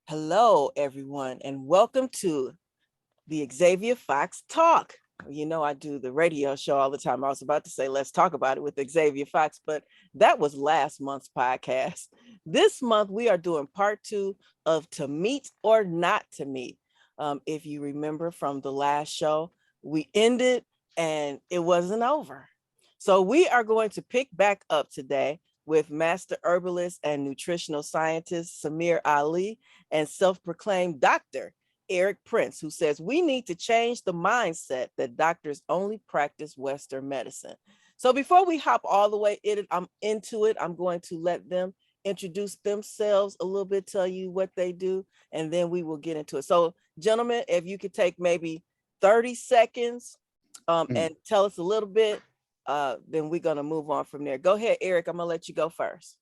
Hello, everyone, and welcome to the Xavier Fox Talk. You know, I do the radio show all the time. I was about to say, let's talk about it with Xavier Fox, but that was last month's podcast. This month, we are doing part two of To Meet or Not to Meet. If you remember from the last show, we ended and it wasn't over. So we are going to pick back up today with master herbalist and nutritional scientist Samir Ali and self-proclaimed doctor Eric Prince, who says we need to change the mindset that doctors only practice Western medicine. So before we hop all the way into it, I'm going to let them introduce themselves a little bit, tell you what they do, and then we will get into it. So, gentlemen, if you could take maybe 30 seconds and tell us a little bit, then we're going to move on from there. Go ahead, Eric. I'm going to let you go first.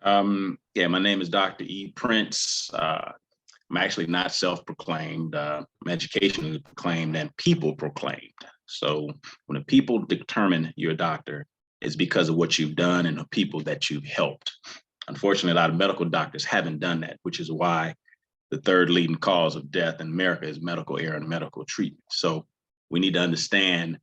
My name is Dr. E. Prince. I'm actually not self-proclaimed. I'm educationally proclaimed and people proclaimed. So when the people determine you're a doctor, it's because of what you've done and the people that you've helped. Unfortunately, a lot of medical doctors haven't done that, which is why the third leading cause of death in America is medical error and medical treatment. So we need to understand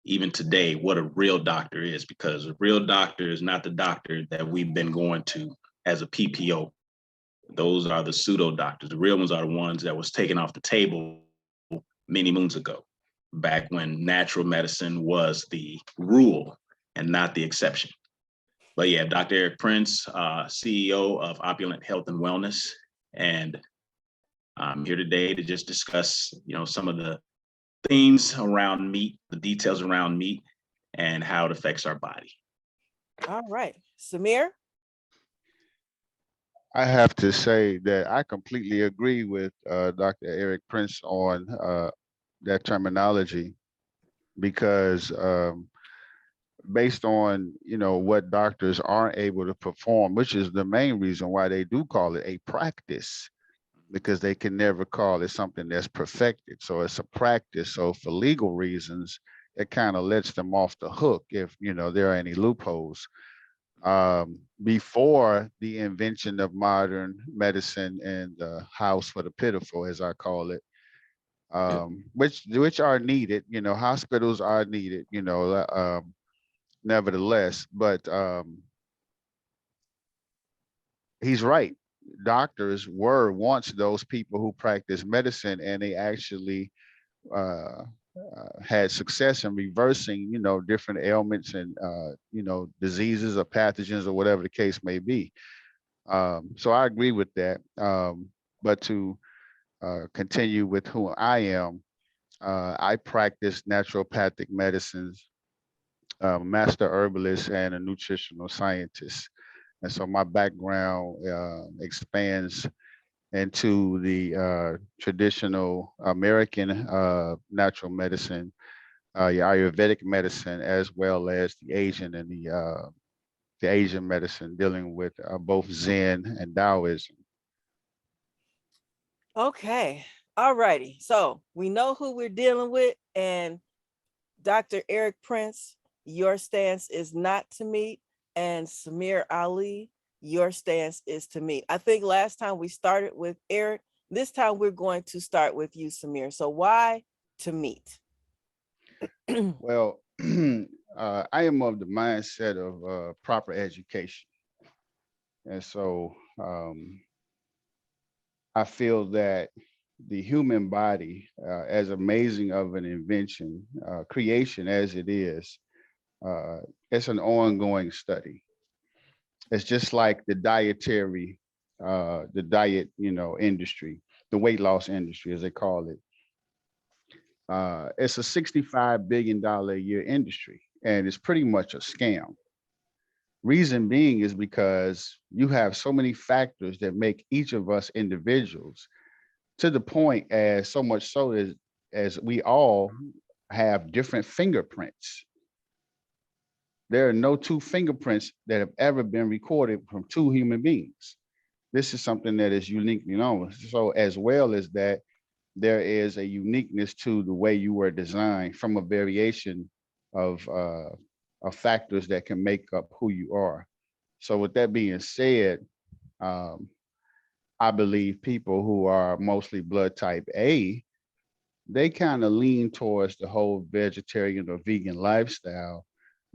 even today what a real doctor is, because a real doctor is not the doctor that we've been going to as a PPO. Those are the pseudo doctors. The real ones are the ones that was taken off the table many moons ago, back when natural medicine was the rule and not the exception. But yeah, Dr. Eric Prince, CEO of Opulent Health and Wellness, and I'm here today to just discuss, some of the themes around meat, the details around meat, and how it affects our body. All right, Samir. I have to say that I completely agree with Dr. Eric Prince on that terminology, because based on what doctors aren't able to perform, which is the main reason why they do call it a practice, because they can never call it something that's perfected. So it's a practice. So for legal reasons, it kind of lets them off the hook if there are any loopholes. Before the invention of modern medicine and the house for the pitiful, as I call it, which are needed, hospitals are needed, nevertheless, but he's right. Doctors were once those people who practiced medicine, and they actually uh, had success in reversing, different ailments and, diseases or pathogens or whatever the case may be. So I agree with that. But to continue with who I am, I practice naturopathic medicines, master herbalist, and a nutritional scientist. And so my background expands into the traditional American natural medicine, Ayurvedic medicine, as well as the Asian and the Asian medicine dealing with both Zen and Taoism. Okay. All righty. So we know who we're dealing with. And Dr. Eric Prince, your stance is not to meet. And Samir Ali, your stance is to meet. I think last time we started with Eric. This time we're going to start with you, Samir. So why to meet? Well, I am of the mindset of proper education. And so I feel that the human body, as amazing of an invention, creation as it is, it's an ongoing study. It's just like the diet, industry, the weight loss industry, as they call it. It's a $65 billion a year industry, and it's pretty much a scam. Reason being is because you have so many factors that make each of us individuals, to the point as so much so as we all have different fingerprints. There are no two fingerprints that have ever been recorded from two human beings. This is something that is uniquely known. So as well as that, there is a uniqueness to the way you were designed from a variation of factors that can make up who you are. So with that being said, um, I believe people who are mostly blood type A, they kind of lean towards the whole vegetarian or vegan lifestyle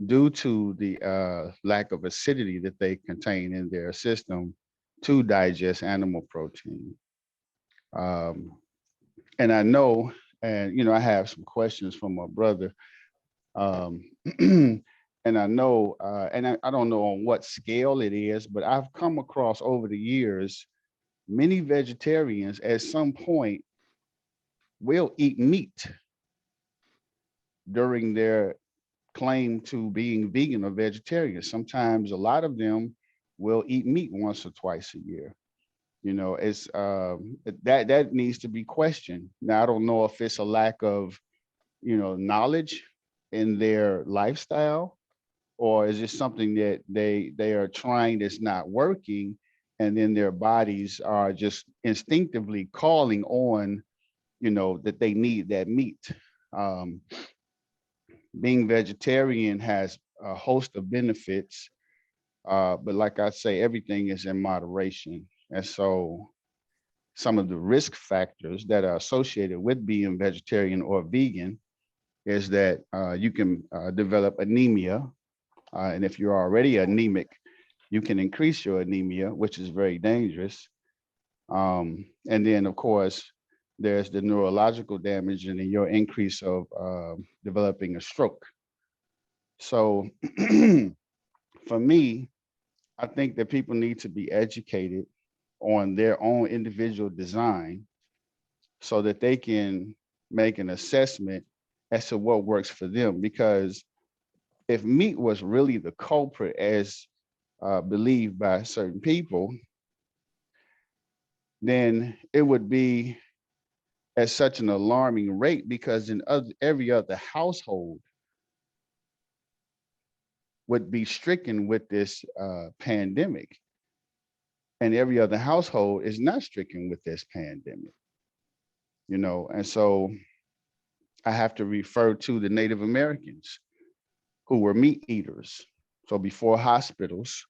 due to the lack of acidity that they contain in their system to digest animal protein. Um, and I know, and I have some questions from my brother. Um, and I know, and I don't know on what scale it is, but I've come across over the years many vegetarians at some point will eat meat during their claim to being vegan or vegetarian. Sometimes a lot of them will eat meat once or twice a year. It's that needs to be questioned. Now I don't know if it's a lack of knowledge in their lifestyle, or is it something that they are trying that's not working, and then their bodies are just instinctively calling on that they need that meat. um, Being vegetarian has a host of benefits, but like I say, everything is in moderation. And so some of the risk factors that are associated with being vegetarian or vegan is that you can develop anemia. And if you're already anemic, you can increase your anemia, which is very dangerous. And then, of course, there's the neurological damage and then your increase of developing a stroke. So for me, I think that people need to be educated on their own individual design so that they can make an assessment as to what works for them. Because if meat was really the culprit, as believed by certain people, then it would be at such an alarming rate, because in every other household would be stricken with this pandemic, and every other household is not stricken with this pandemic. And so I have to refer to the Native Americans who were meat eaters. So before hospitals,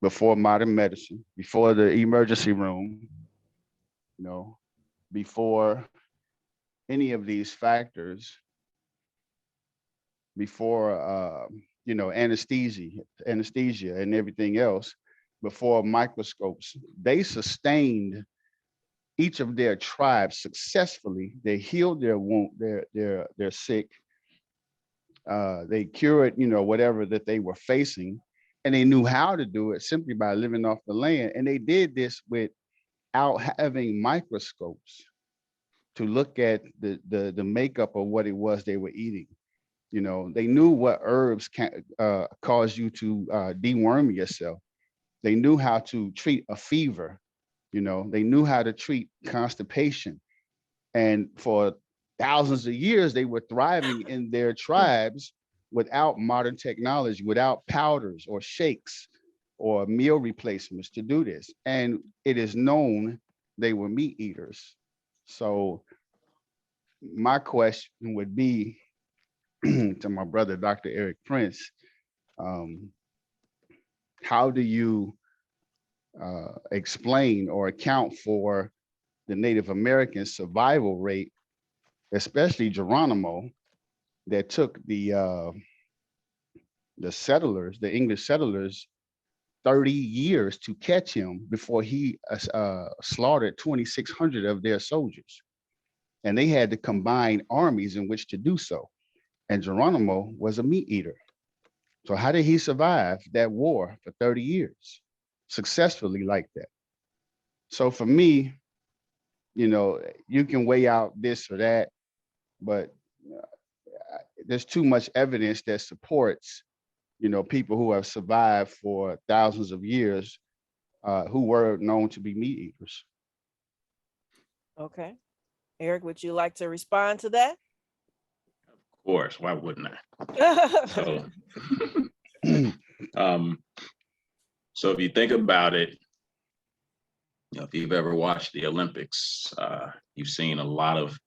before modern medicine, before the emergency room, you know, before any of these factors, before anesthesia and everything else, before microscopes, they sustained each of their tribes successfully. They healed their wound, their sick. They cured, whatever that they were facing, and they knew how to do it simply by living off the land. And they did this without having microscopes to look at the makeup of what it was they were eating. They knew what herbs can cause you to deworm yourself. They knew how to treat a fever. They knew how to treat constipation. And for thousands of years, they were thriving in their tribes without modern technology, without powders or shakes or meal replacements to do this. And it is known they were meat eaters. So my question would be to my brother, Dr. Eric Prince, how do you explain or account for the Native American survival rate, especially Geronimo, that took the settlers, the English settlers, 30 years to catch him before he slaughtered 2,600 of their soldiers. And they had to combine armies in which to do so. And Geronimo was a meat eater. So how did he survive that war for 30 years successfully like that? So for me, you can weigh out this or that, but there's too much evidence that supports, people who have survived for thousands of years who were known to be meat eaters. Okay. Eric, would you like to respond to that? Of course, why wouldn't I? So, so if you think about it, if you've ever watched the Olympics, you've seen a lot of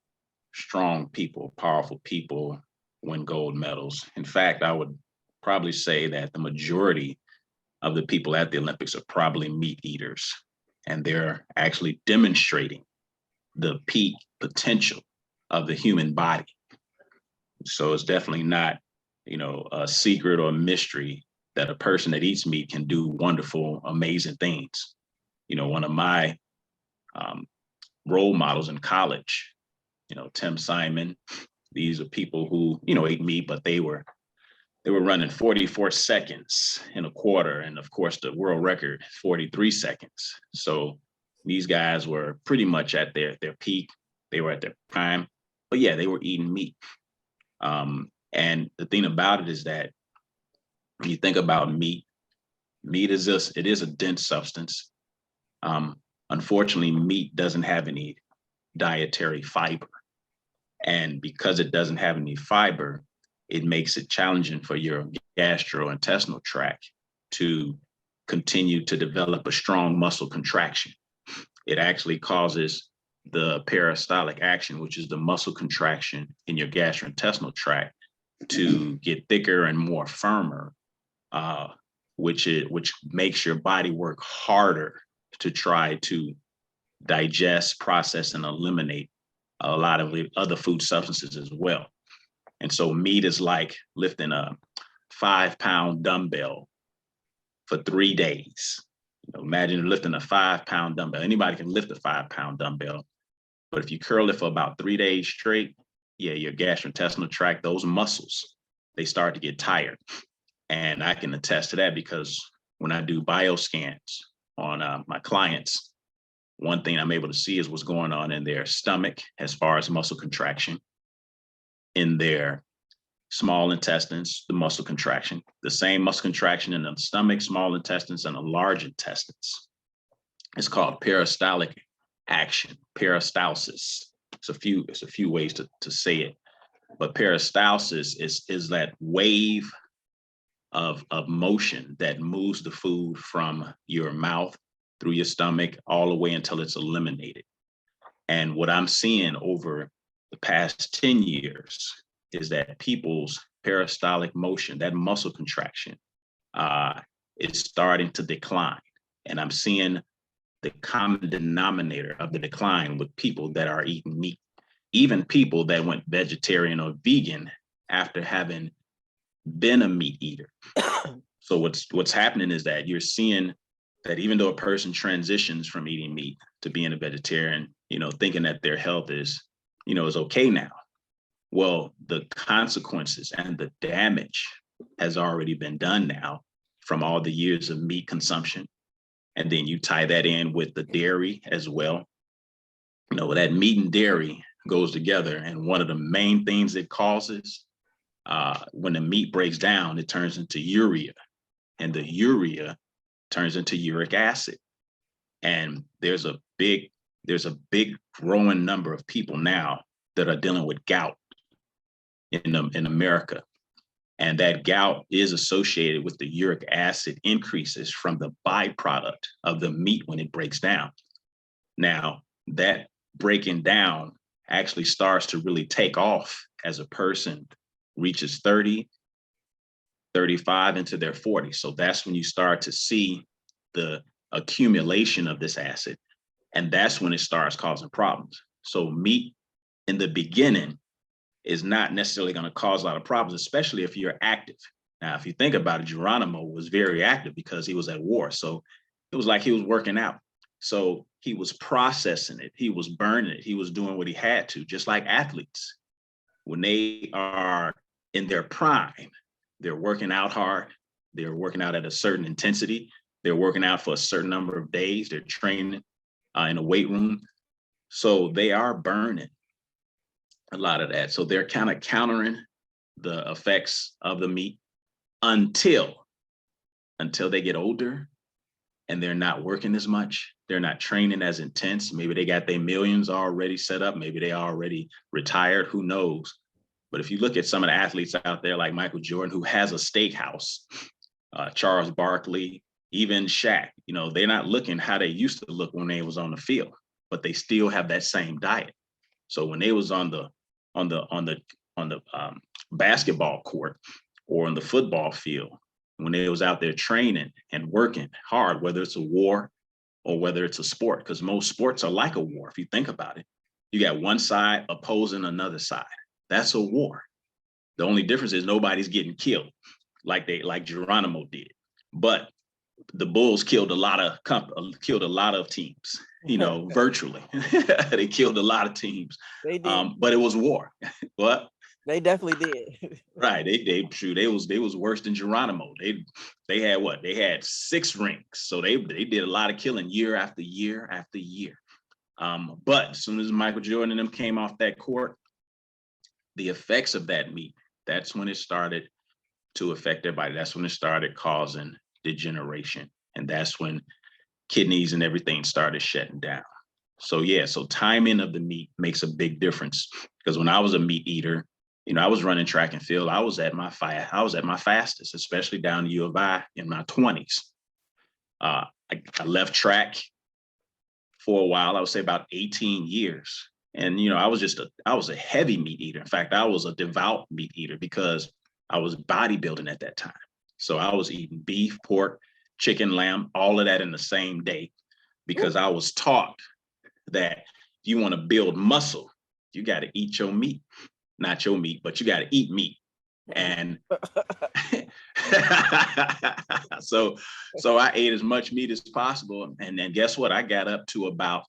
strong people, powerful people win gold medals. In fact, I would probably say that the majority of the people at the Olympics are probably meat eaters. and they're actually demonstrating the peak potential of the human body. So it's definitely not, a secret or mystery that a person that eats meat can do wonderful, amazing things. One of my role models in college, Tim Simon, these are people who, ate meat, but they were running 44 seconds in a quarter. And of course, the world record, 43 seconds. So these guys were pretty much at their peak. They were at their prime, but yeah, they were eating meat. And the thing about it is that when you think about meat, it is a dense substance. Unfortunately, meat doesn't have any dietary fiber. And because it doesn't have any fiber, it makes it challenging for your gastrointestinal tract to continue to develop a strong muscle contraction. It actually causes the peristaltic action, which is the muscle contraction in your gastrointestinal tract, to get thicker and more firmer, which makes your body work harder to try to digest, process, and eliminate a lot of other food substances as well. And so meat is like lifting a 5-pound dumbbell for 3 days. Imagine lifting a 5-pound dumbbell. Anybody can lift a 5-pound dumbbell, but if you curl it for about 3 days straight, yeah, your gastrointestinal tract, those muscles, they start to get tired. And I can attest to that because when I do bioscans on my clients, one thing I'm able to see is what's going on in their stomach as far as muscle contraction, in their small intestines, the muscle contraction, the same muscle contraction in the stomach, small intestines, and the large intestines. It's called peristaltic action, peristalsis. It's a few ways to say it, but peristalsis is that wave of motion that moves the food from your mouth through your stomach all the way until it's eliminated. And what I'm seeing over the past 10 years is that people's peristaltic motion, that muscle contraction, is starting to decline. And I'm seeing the common denominator of the decline with people that are eating meat, even people that went vegetarian or vegan after having been a meat eater. So what's happening is that you're seeing that even though a person transitions from eating meat to being a vegetarian, thinking that their health is okay now. Well, the consequences and the damage has already been done now from all the years of meat consumption. And then you tie that in with the dairy as well. That meat and dairy goes together. And one of the main things it causes, when the meat breaks down, it turns into urea. And the urea turns into uric acid. And there's a big growing number of people now that are dealing with gout in America. And that gout is associated with the uric acid increases from the byproduct of the meat when it breaks down. Now, that breaking down actually starts to really take off as a person reaches 30, 35 into their 40s. So that's when you start to see the accumulation of this acid. And that's when it starts causing problems. So meat in the beginning is not necessarily going to cause a lot of problems, especially if you're active. Now, if you think about it, Geronimo was very active because he was at war. So it was like he was working out. So he was processing it. He was burning it. He was doing what he had to, just like athletes. When they are in their prime, they're working out hard. They're working out at a certain intensity. They're working out for a certain number of days. They're training in a weight room. So they are burning a lot of that. So they're kind of countering the effects of the meat until they get older and they're not working as much. They're not training as intense. Maybe they got their millions already set up. Maybe they already retired. Who knows? But if you look at some of the athletes out there like Michael Jordan, who has a steakhouse, Charles Barkley, even Shaq, they're not looking how they used to look when they was on the field, but they still have that same diet. So when they was on the basketball court or on the football field, when they was out there training and working hard, whether it's a war or whether it's a sport, because most sports are like a war. If you think about it, you got one side opposing another side. That's a war. The only difference is nobody's getting killed like Geronimo did. But the Bulls killed a lot of teams, virtually. They killed a lot of teams. They did. But it was war. What? They definitely did. Right. They was worse than Geronimo. They had what? They had 6 rings. So they did a lot of killing year after year after year. But as soon as Michael Jordan and them came off that court, the effects of that meat, that's when it started to affect their body. That's when it started causing degeneration. And that's when kidneys and everything started shutting down. So yeah, so timing of the meat makes a big difference. Because when I was a meat eater, I was running track and field. I was at my fastest, especially down to U of I in my 20s. I left track for a while. I would say about 18 years. And, I was a heavy meat eater. In fact, I was a devout meat eater because I was bodybuilding at that time. So I was eating beef, pork, chicken, lamb, all of that in the same day, because I was taught that if you want to build muscle, you got to eat your meat. Not your meat, but you got to eat meat. And so I ate as much meat as possible. And then guess what? I got up to about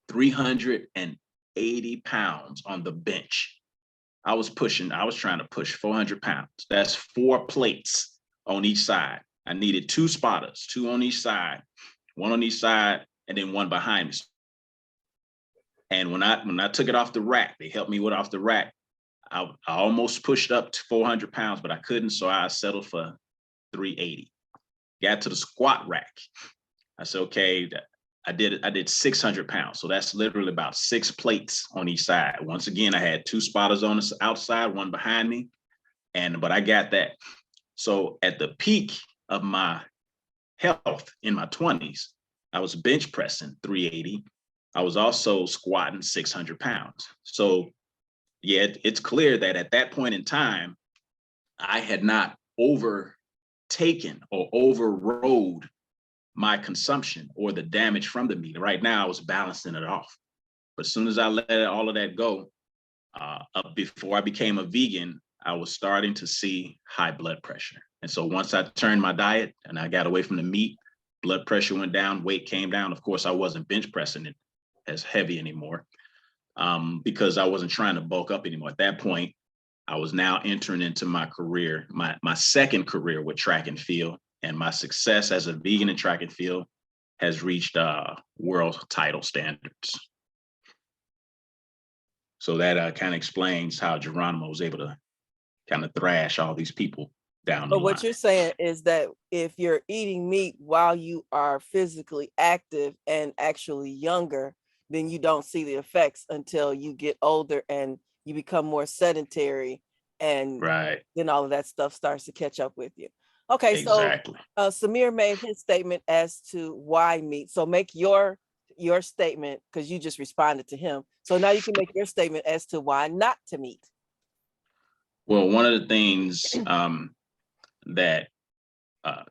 380 pounds on the bench. I was trying to push 400 pounds. That's 4 plates on each side. I needed 2 spotters, 2 on each side, 1 on each side, and then 1 behind me. And when I took it off the rack, they helped me with off the rack. I almost pushed up to 400 pounds, but I couldn't. So I settled for 380. Got to the squat rack. I said, okay, I did 600 pounds. So that's literally about 6 plates on each side. Once again, I had 2 spotters on the outside, 1 behind me. But I got that. So at the peak of my health in my 20s, I was bench pressing 380. I was also squatting 600 pounds. So yeah, it's clear that at that point in time, I had not overtaken or overrode my consumption or the damage from the meat. Right now, I was balancing it off. But as soon as I let all of that go, before I became a vegan, I was starting to see high blood pressure. And so once I turned my diet and I got away from the meat, blood pressure went down, weight came down. Of course, I wasn't bench pressing it as heavy anymore. Because I wasn't trying to bulk up anymore. At that point, I was now entering into my career, my second career with track and field, and my success as a vegan in track and field has reached world title standards. So that kind of explains how Geronimo was able to kind of thrash all these people down the line. But what you're saying is that if you're eating meat while you are physically active and actually younger, then you don't see the effects until you get older and you become more sedentary, and right. Then all of that stuff starts to catch up with you. Okay, exactly. So Samir made his statement as to why meat. So make your statement, because you just responded to him. So now you can make your statement as to why not to meat. Well, one of the things that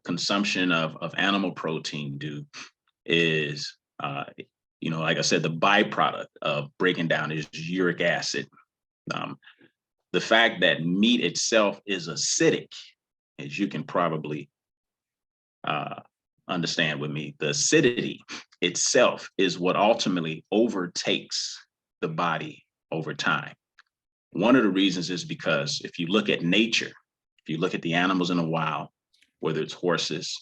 consumption of animal protein do is like I said, the byproduct of breaking down is uric acid. The fact that meat itself is acidic, as you can probably understand with me, the acidity itself is what ultimately overtakes the body over time. One of the reasons is because if you look at nature, if you look at the animals in the wild, whether it's horses,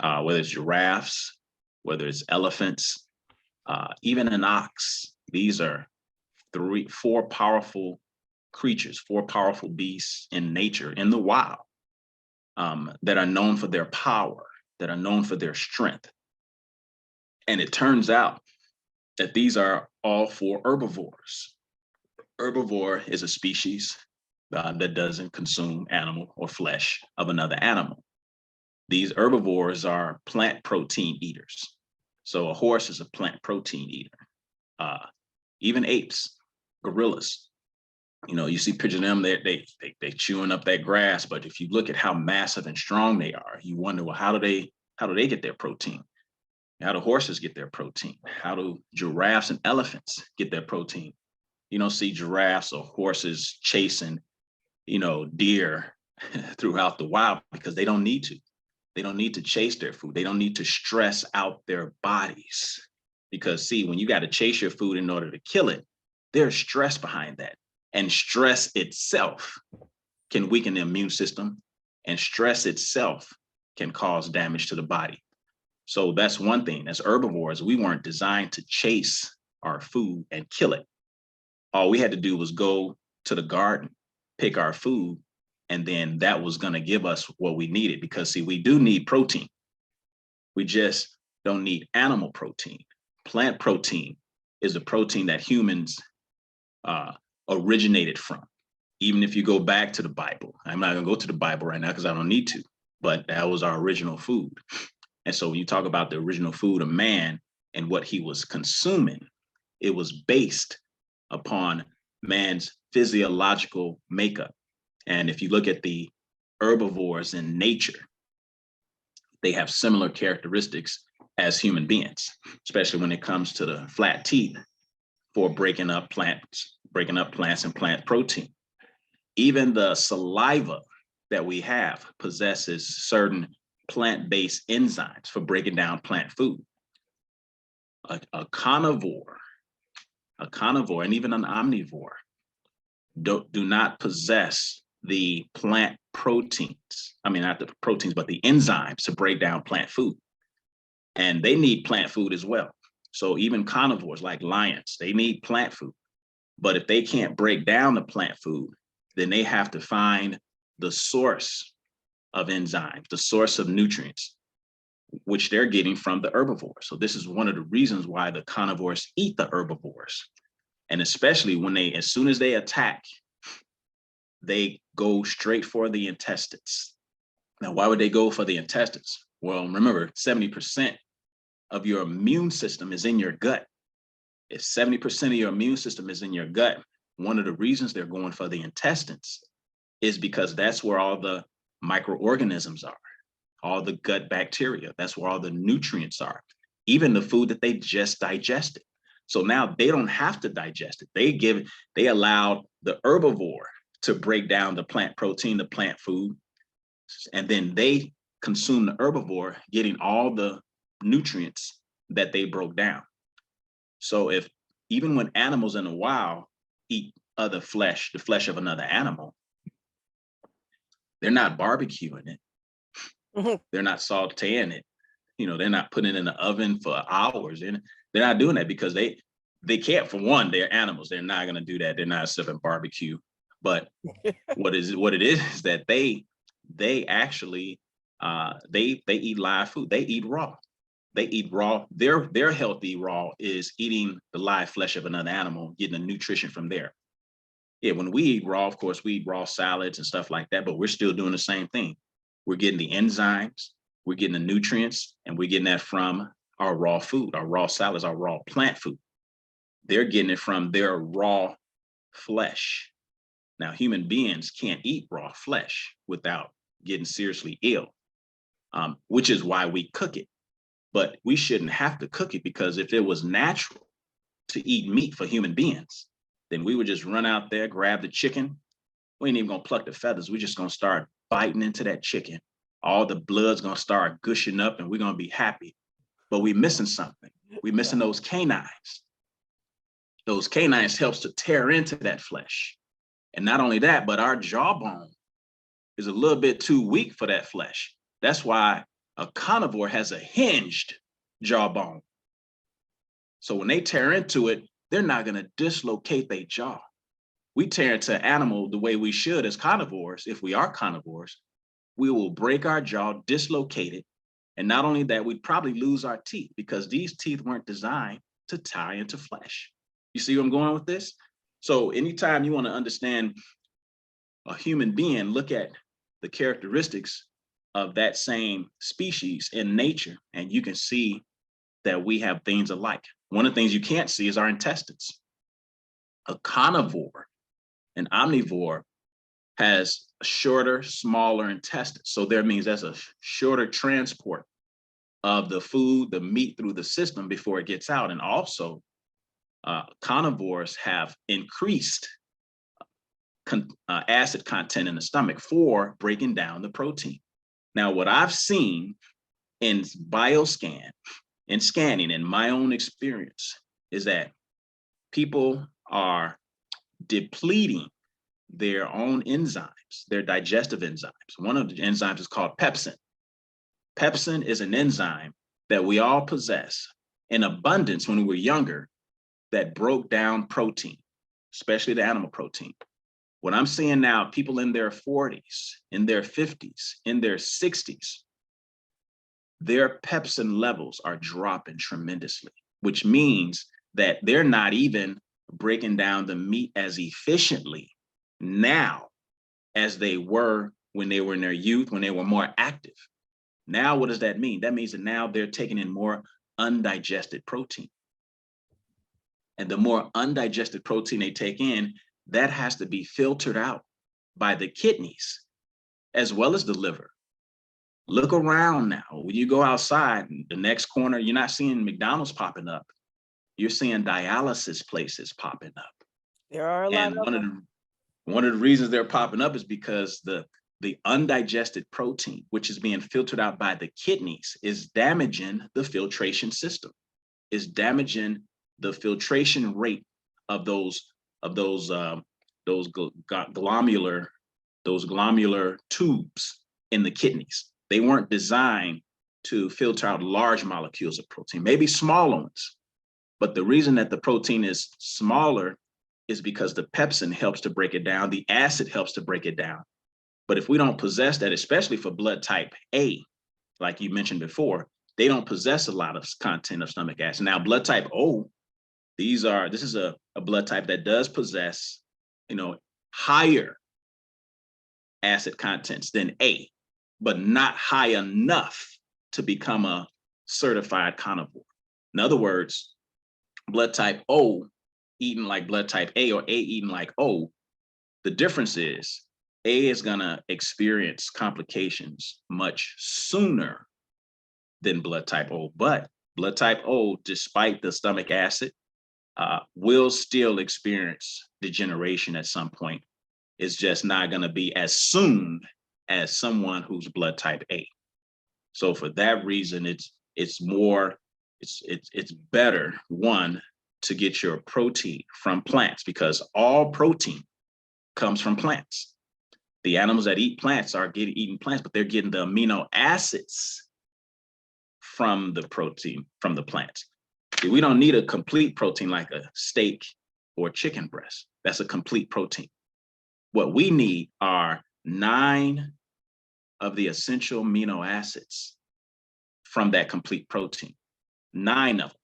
whether it's giraffes, whether it's elephants, even an ox, these are 4 powerful creatures, 4 powerful beasts in nature, in the wild, that are known for their power, that are known for their strength. And it turns out that these are all 4 herbivores. Herbivore is a species that doesn't consume animal or flesh of another animal. These herbivores are plant protein eaters. So a horse is a plant protein eater. Even apes, gorillas, you see pictures of them, they chewing up that grass. But if you look at how massive and strong they are, you wonder, well, how do they get their protein? How do horses get their protein? How do giraffes and elephants get their protein? You don't see giraffes or horses chasing, deer throughout the wild because they don't need to. They don't need to chase their food. They don't need to stress out their bodies. Because see, when you got to chase your food in order to kill it, there's stress behind that. And stress itself can weaken the immune system, and stress itself can cause damage to the body. So that's one thing. As herbivores, we weren't designed to chase our food and kill it. All we had to do was go to the garden, pick our food, and then that was going to give us what we needed. Because see, we do need protein. We just don't need animal protein. Plant protein is the protein that humans originated from. Even if you go back to the Bible, I'm not going to go to the Bible right now because I don't need to, but that was our original food. And so when you talk about the original food of man and what he was consuming, it was based upon man's physiological makeup. And if you look at the herbivores in nature, they have similar characteristics as human beings, especially when it comes to the flat teeth for breaking up plants and plant protein. Even the saliva that we have possesses certain plant-based enzymes for breaking down plant food. A carnivore, and even an omnivore do not possess the plant proteins. I mean, not the proteins, but the enzymes to break down plant food. And they need plant food as well. So even carnivores like lions, they need plant food. But if they can't break down the plant food, then they have to find the source of enzymes, the source of nutrients, which they're getting from the herbivores. So this is one of the reasons why the carnivores eat the herbivores. And especially when as soon as they attack, they go straight for the intestines. Now, why would they go for the intestines? Well, remember, 70% of your immune system is in your gut. If 70% of your immune system is in your gut, one of the reasons they're going for the intestines is because that's where all the microorganisms are, all the gut bacteria. That's where all the nutrients are, even the food that they just digested. So now they don't have to digest it. They allowed the herbivore to break down the plant protein, the plant food, and then they consume the herbivore, getting all the nutrients that they broke down. So even when animals in the wild eat other flesh, the flesh of another animal, they're not barbecuing it. Mm-hmm. They're not sauteing it. They're not putting it in the oven for hours. And they're not doing that because they can't. For one, they're animals. They're not going to do that. They're not sipping barbecue. But what it is that they actually they eat live food. They eat raw. They eat raw. Their healthy raw is eating the live flesh of another animal, getting the nutrition from there. Yeah, when we eat raw, of course, we eat raw salads and stuff like that, but we're still doing the same thing. We're getting the enzymes, we're getting the nutrients, and we're getting that from our raw food, our raw salads, our raw plant food. They're getting it from their raw flesh. Now, human beings can't eat raw flesh without getting seriously ill, which is why we cook it. But we shouldn't have to cook it, because if it was natural to eat meat for human beings, then we would just run out there, grab the chicken. We ain't even gonna pluck the feathers. We're just gonna start biting into that chicken. All the blood's gonna start gushing up and we're gonna be happy. But we're missing something. We're missing those canines. Those canines helps to tear into that flesh. And not only that, but our jawbone is a little bit too weak for that flesh. That's why a carnivore has a hinged jawbone. So when they tear into it, they're not going to dislocate their jaw. We tear into an animal the way we should as carnivores. If we are carnivores, we will break our jaw, dislocate it. And not only that, we'd probably lose our teeth, because these teeth weren't designed to tie into flesh. You see where I'm going with this? So anytime you want to understand a human being, look at the characteristics of that same species in nature, and you can see that we have things alike. One of the things you can't see is our intestines. A carnivore, an omnivore, has a shorter, smaller intestines. So that means there's a shorter transport of the food, the meat through the system before it gets out. And also, carnivores have increased acid content in the stomach for breaking down the protein. Now, what I've seen in bioscan and scanning in my own experience is that people are depleting their own enzymes, their digestive enzymes. One of the enzymes is called pepsin. Pepsin is an enzyme that we all possess in abundance when we were younger that broke down protein, especially the animal protein. What I'm seeing now, people in their 40s, in their 50s, in their 60s, their pepsin levels are dropping tremendously, which means that they're not even breaking down the meat as efficiently now as they were when they were in their youth, when they were more active. Now, what does that mean? That means that now they're taking in more undigested protein. And the more undigested protein they take in, that has to be filtered out by the kidneys as well as the liver. Look around now. When you go outside, the next corner, you're not seeing McDonald's popping up. You're seeing dialysis places popping up. There are a lot And of them. one of the reasons they're popping up is because the undigested protein, which is being filtered out by the kidneys, is damaging the filtration system, is damaging the filtration rate of those glomerular tubes in the kidneys. They weren't designed to filter out large molecules of protein, maybe small ones. But the reason that the protein is smaller is because the pepsin helps to break it down. The acid helps to break it down. But if we don't possess that, especially for blood type A, like you mentioned before, they don't possess a lot of content of stomach acid. Now, blood type O, this is a blood type that does possess, higher acid contents than A, but not high enough to become a certified carnivore. In other words, blood type O eating like blood type A or A eating like O, the difference is A is gonna experience complications much sooner than blood type O, but blood type O, despite the stomach acid, will still experience degeneration at some point. It's just not gonna be as soon as someone who's blood type A. So for that reason, it's better, one, to get your protein from plants, because all protein comes from plants. The animals that eat plants are eating plants, but they're getting the amino acids from the protein from the plants. See, we don't need a complete protein like a steak or chicken breast. That's a complete protein. What we need are 9 of the essential amino acids from that complete protein. 9 of them.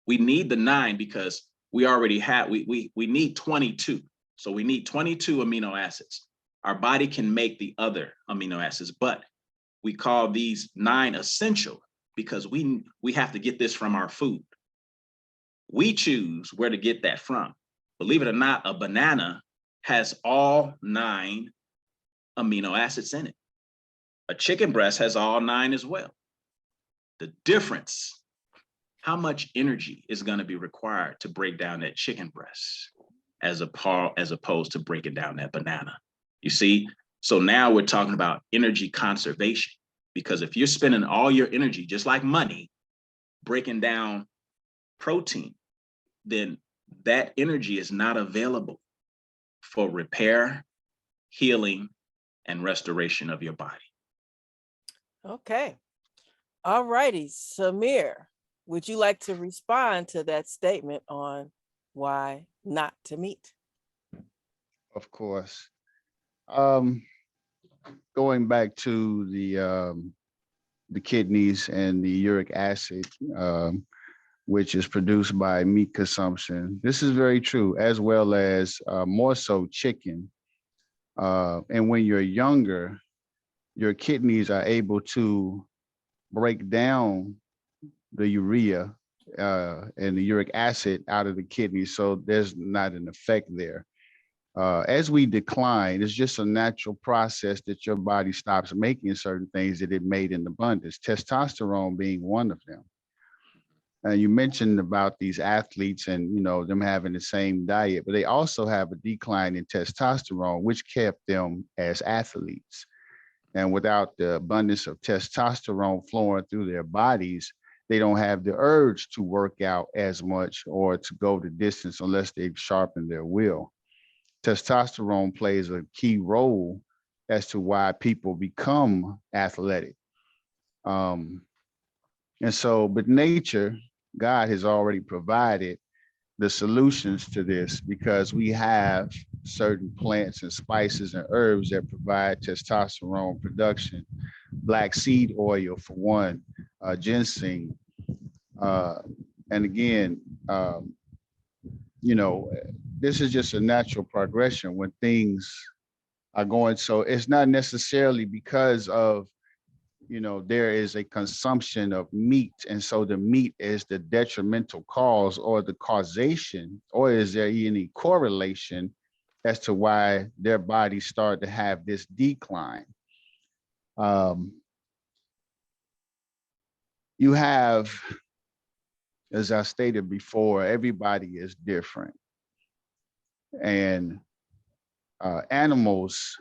We need the 9 because we already have, we need 22. So we need 22 amino acids. Our body can make the other amino acids, but we call these 9 essential because we have to get this from our food. We choose where to get that from. Believe it or not, a banana has all 9 amino acids in it. A chicken breast has all 9 as well. The difference, how much energy is going to be required to break down that chicken breast as opposed to breaking down that banana. You see? So now we're talking about energy conservation, because if you're spending all your energy, just like money, breaking down protein, then that energy is not available for repair, healing, and restoration of your body. Okay. All righty. Samir, would you like to respond to that statement on why not to meat? Of course. Going back to the kidneys and the uric acid, which is produced by meat consumption. This is very true, as well as more so chicken. And when you're younger, your kidneys are able to break down the urea and the uric acid out of the kidney. So there's not an effect there. as we decline, it's just a natural process that your body stops making certain things that it made in abundance, testosterone being one of them. You mentioned about these athletes and, you know, them having the same diet, but they also have a decline in testosterone, which kept them as athletes. And without the abundance of testosterone flowing through their bodies, they don't have the urge to work out as much or to go the distance unless they've sharpened their will. Testosterone plays a key role as to why people become athletic. And so, but nature, God has already provided the solutions to this because we have certain plants and spices and herbs that provide testosterone production. Black seed oil, for one, ginseng. And again, you know, this is just a natural progression when things are going. So it's not necessarily because of, you know, there is a consumption of meat. And so the meat is the detrimental cause or the causation, or is there any correlation as to why their bodies start to have this decline? You have, as I stated before, everybody is different. And animals,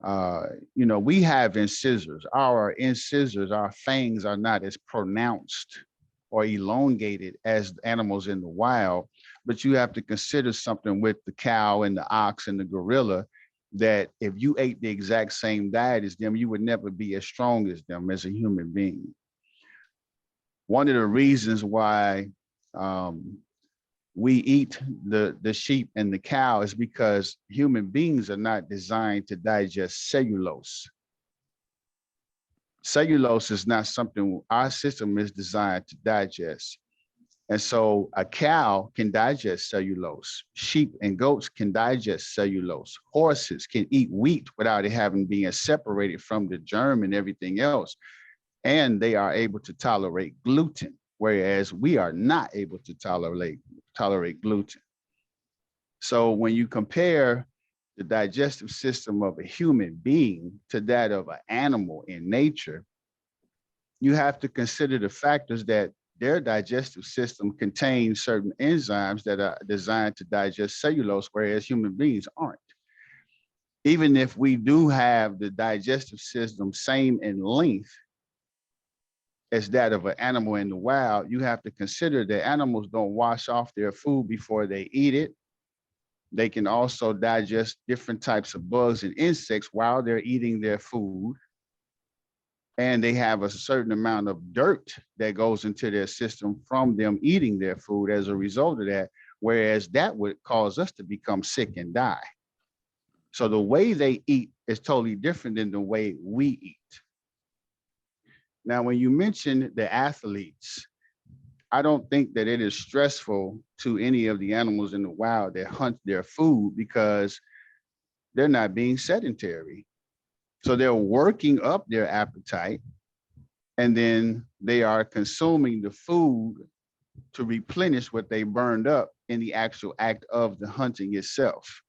you know, we have incisors. Our incisors, our fangs are not as pronounced or elongated as animals in the wild, but you have to consider something with the cow and the ox and the gorilla, that if you ate the exact same diet as them, you would never be as strong as them as a human being. One of the reasons why we eat the sheep and the cow is because human beings are not designed to digest cellulose. Cellulose is not something our system is designed to digest. And so a cow can digest cellulose. Sheep and goats can digest cellulose. Horses can eat wheat without it having been separated from the germ and everything else. And they are able to tolerate gluten, whereas we are not able to tolerate gluten. So when you compare the digestive system of a human being to that of an animal in nature, you have to consider the factors that their digestive system contains certain enzymes that are designed to digest cellulose, whereas human beings aren't. Even if we do have the digestive system same in length as that of an animal in the wild, you have to consider that animals don't wash off their food before they eat it. They can also digest different types of bugs and insects while they're eating their food. And they have a certain amount of dirt that goes into their system from them eating their food as a result of that, whereas that would cause us to become sick and die. So the way they eat is totally different than the way we eat. Now, when you mention the athletes, I don't think that it is stressful to any of the animals in the wild that hunt their food because they're not being sedentary. So they're working up their appetite, and then they are consuming the food to replenish what they burned up in the actual act of the hunting itself.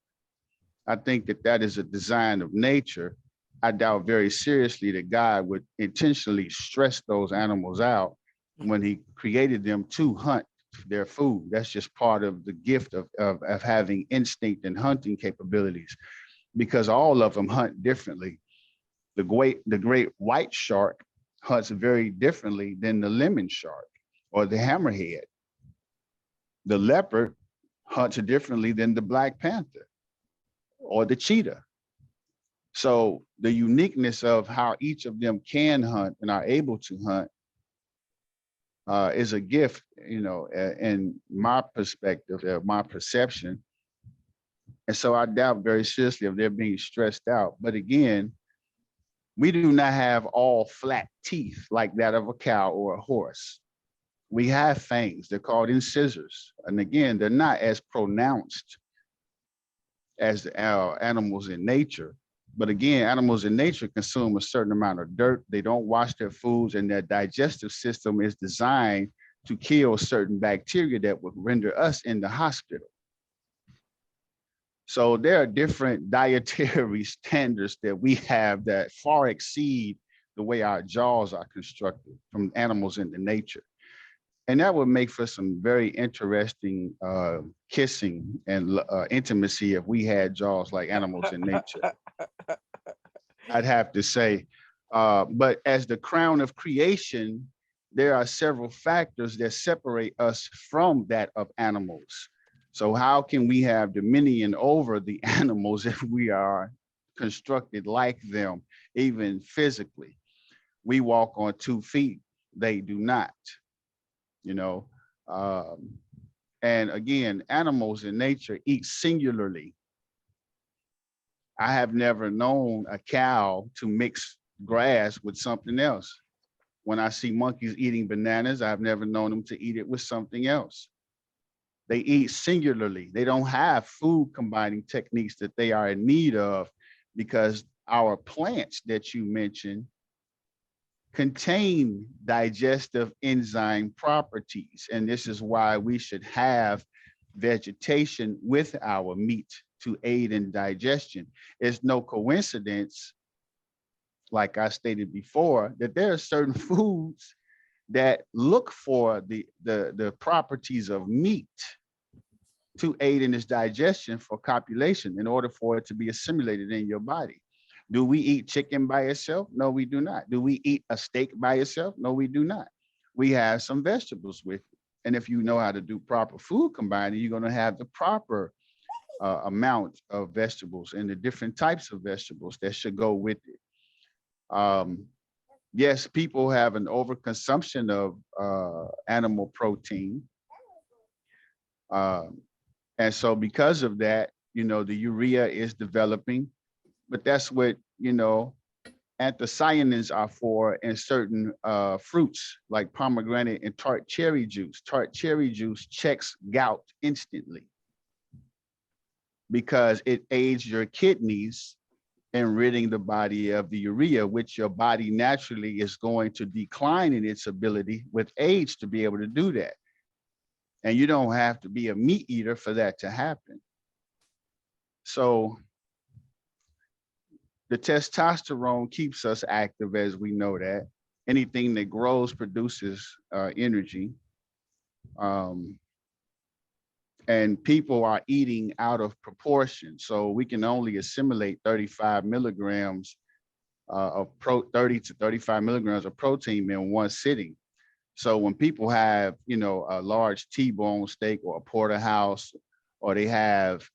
I think that that is a design of nature. I doubt very seriously that God would intentionally stress those animals out when he created them to hunt their food. That's just part of the gift of having instinct and hunting capabilities, because all of them hunt differently. The great white shark hunts very differently than the lemon shark or the hammerhead. The leopard hunts differently than the black panther or the cheetah. So the uniqueness of how each of them can hunt and are able to hunt is a gift, you know, in my perspective, my perception. And so I doubt very seriously if they're being stressed out. But again, we do not have all flat teeth like that of a cow or a horse. We have fangs, they're called incisors. And again, they're not as pronounced as the animals in nature. But again, animals in nature consume a certain amount of dirt. They don't wash their foods, and their digestive system is designed to kill certain bacteria that would render us in the hospital. So there are different dietary standards that we have that far exceed the way our jaws are constructed from animals into nature. And that would make for some very interesting kissing and intimacy if we had jaws like animals in nature, I'd have to say. But as the crown of creation, there are several factors that separate us from that of animals. So how can we have dominion over the animals if we are constructed like them, even physically? We walk on 2 feet, they do not, you know. And again, animals in nature eat singularly. I have never known a cow to mix grass with something else. When I see monkeys eating bananas, I've never known them to eat it with something else. They eat singularly. They don't have food combining techniques that they are in need of, because our plants that you mentioned contain digestive enzyme properties. And this is why we should have vegetation with our meat to aid in digestion. It's no coincidence, like I stated before, that there are certain foods that look for the properties of meat to aid in its digestion for copulation in order for it to be assimilated in your body. Do we eat chicken by itself? No, we do not. Do we eat a steak by itself? No, we do not. We have some vegetables with it. And if you know how to do proper food combining, you're going to have the proper amount of vegetables and the different types of vegetables that should go with it. Yes, people have an overconsumption of animal protein. And so because of that, the urea is developing, but that's what, anthocyanins are for in certain fruits like pomegranate and tart cherry juice. Tart cherry juice checks gout instantly because it aids your kidneys in ridding the body of the urea, which your body naturally is going to decline in its ability with age to be able to do that. And you don't have to be a meat eater for that to happen. So the testosterone keeps us active, as we know that. Anything that grows produces energy. And people are eating out of proportion. So we can only assimilate 35 milligrams of 30 to 35 milligrams of protein in one sitting. So when people have, a large T-bone steak or a porterhouse, or they have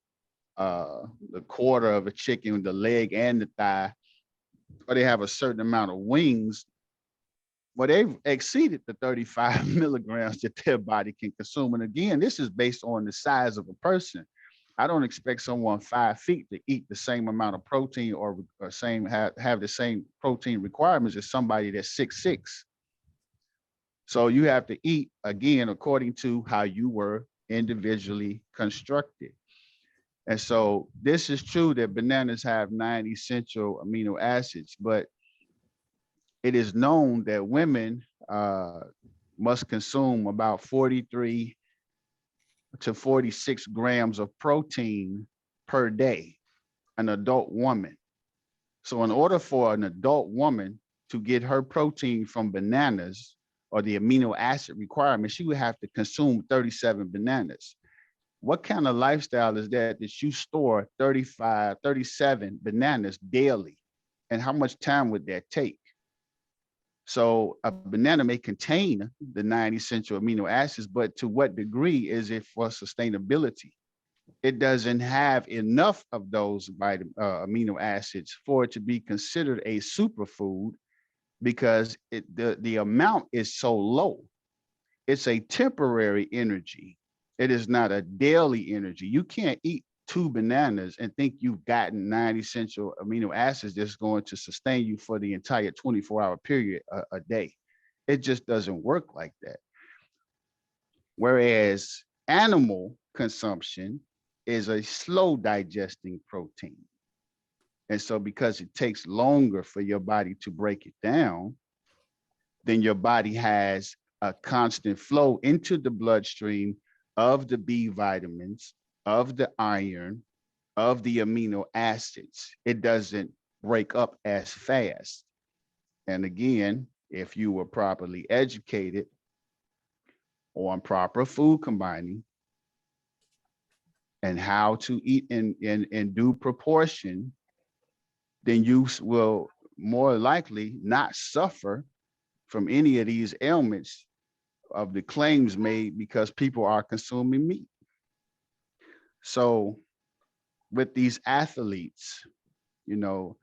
the quarter of a chicken, the leg and the thigh, or they have a certain amount of wings, well, they've exceeded the 35 milligrams that their body can consume. And again, this is based on the size of a person. I don't expect someone 5 feet to eat the same amount of protein or have the same protein requirements as somebody that's 6'6". So you have to eat, again, according to how you were individually constructed. And so this is true that bananas have 9 essential amino acids, but it is known that women must consume about 43 to 46 grams of protein per day, an adult woman. So in order for an adult woman to get her protein from bananas, or the amino acid requirement, she would have to consume 37 bananas. What kind of lifestyle is that you store 37 bananas daily? And how much time would that take? So a banana may contain the 9 essential amino acids, but to what degree is it for sustainability? It doesn't have enough of those amino acids for it to be considered a superfood, because the amount is so low. It's a temporary energy. It is not a daily energy. You can't eat 2 bananas and think you've gotten 9 essential amino acids that's going to sustain you for the entire 24-hour period a day. It just doesn't work like that. Whereas animal consumption is a slow digesting protein. And so because it takes longer for your body to break it down, then your body has a constant flow into the bloodstream of the B vitamins, of the iron, of the amino acids. It doesn't break up as fast. And again, if you were properly educated on proper food combining and how to eat in due proportion, then you will more likely not suffer from any of these ailments of the claims made because people are consuming meat. So with these athletes, you know,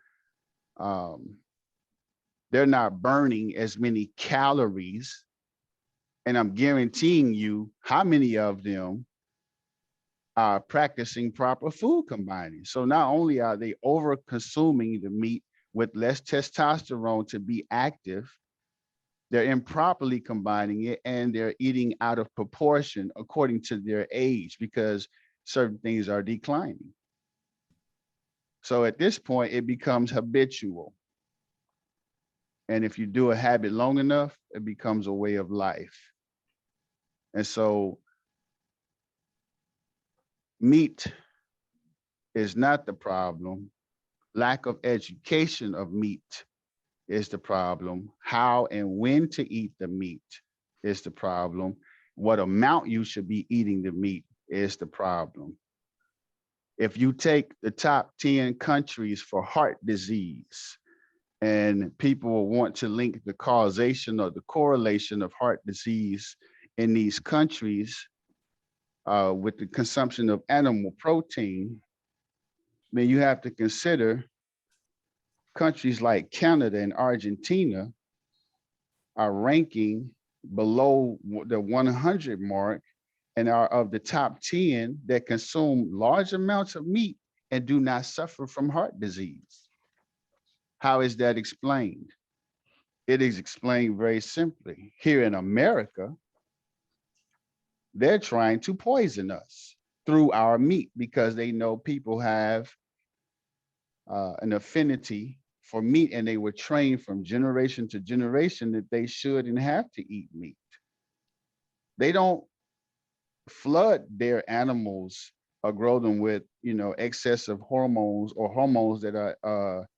they're not burning as many calories. And I'm guaranteeing you how many of them are practicing proper food combining. So not only are they over consuming the meat with less testosterone to be active, they're improperly combining it and they're eating out of proportion according to their age because certain things are declining. So at this point, it becomes habitual. And if you do a habit long enough, it becomes a way of life. And so meat is not the problem. Lack of education of meat is the problem. How and when to eat the meat is the problem. What amount you should be eating the meat is the problem. If you take the top 10 countries for heart disease, and people will want to link the causation or the correlation of heart disease in these countries with the consumption of animal protein, then you have to consider countries like Canada and Argentina are ranking below the 100 mark and are of the top 10 that consume large amounts of meat and do not suffer from heart disease. How is that explained? It is explained very simply. Here in America, they're trying to poison us through our meat because they know people have an affinity for meat and they were trained from generation to generation that they should and have to eat meat. They don't flood their animals or grow them with, excessive hormones or hormones that are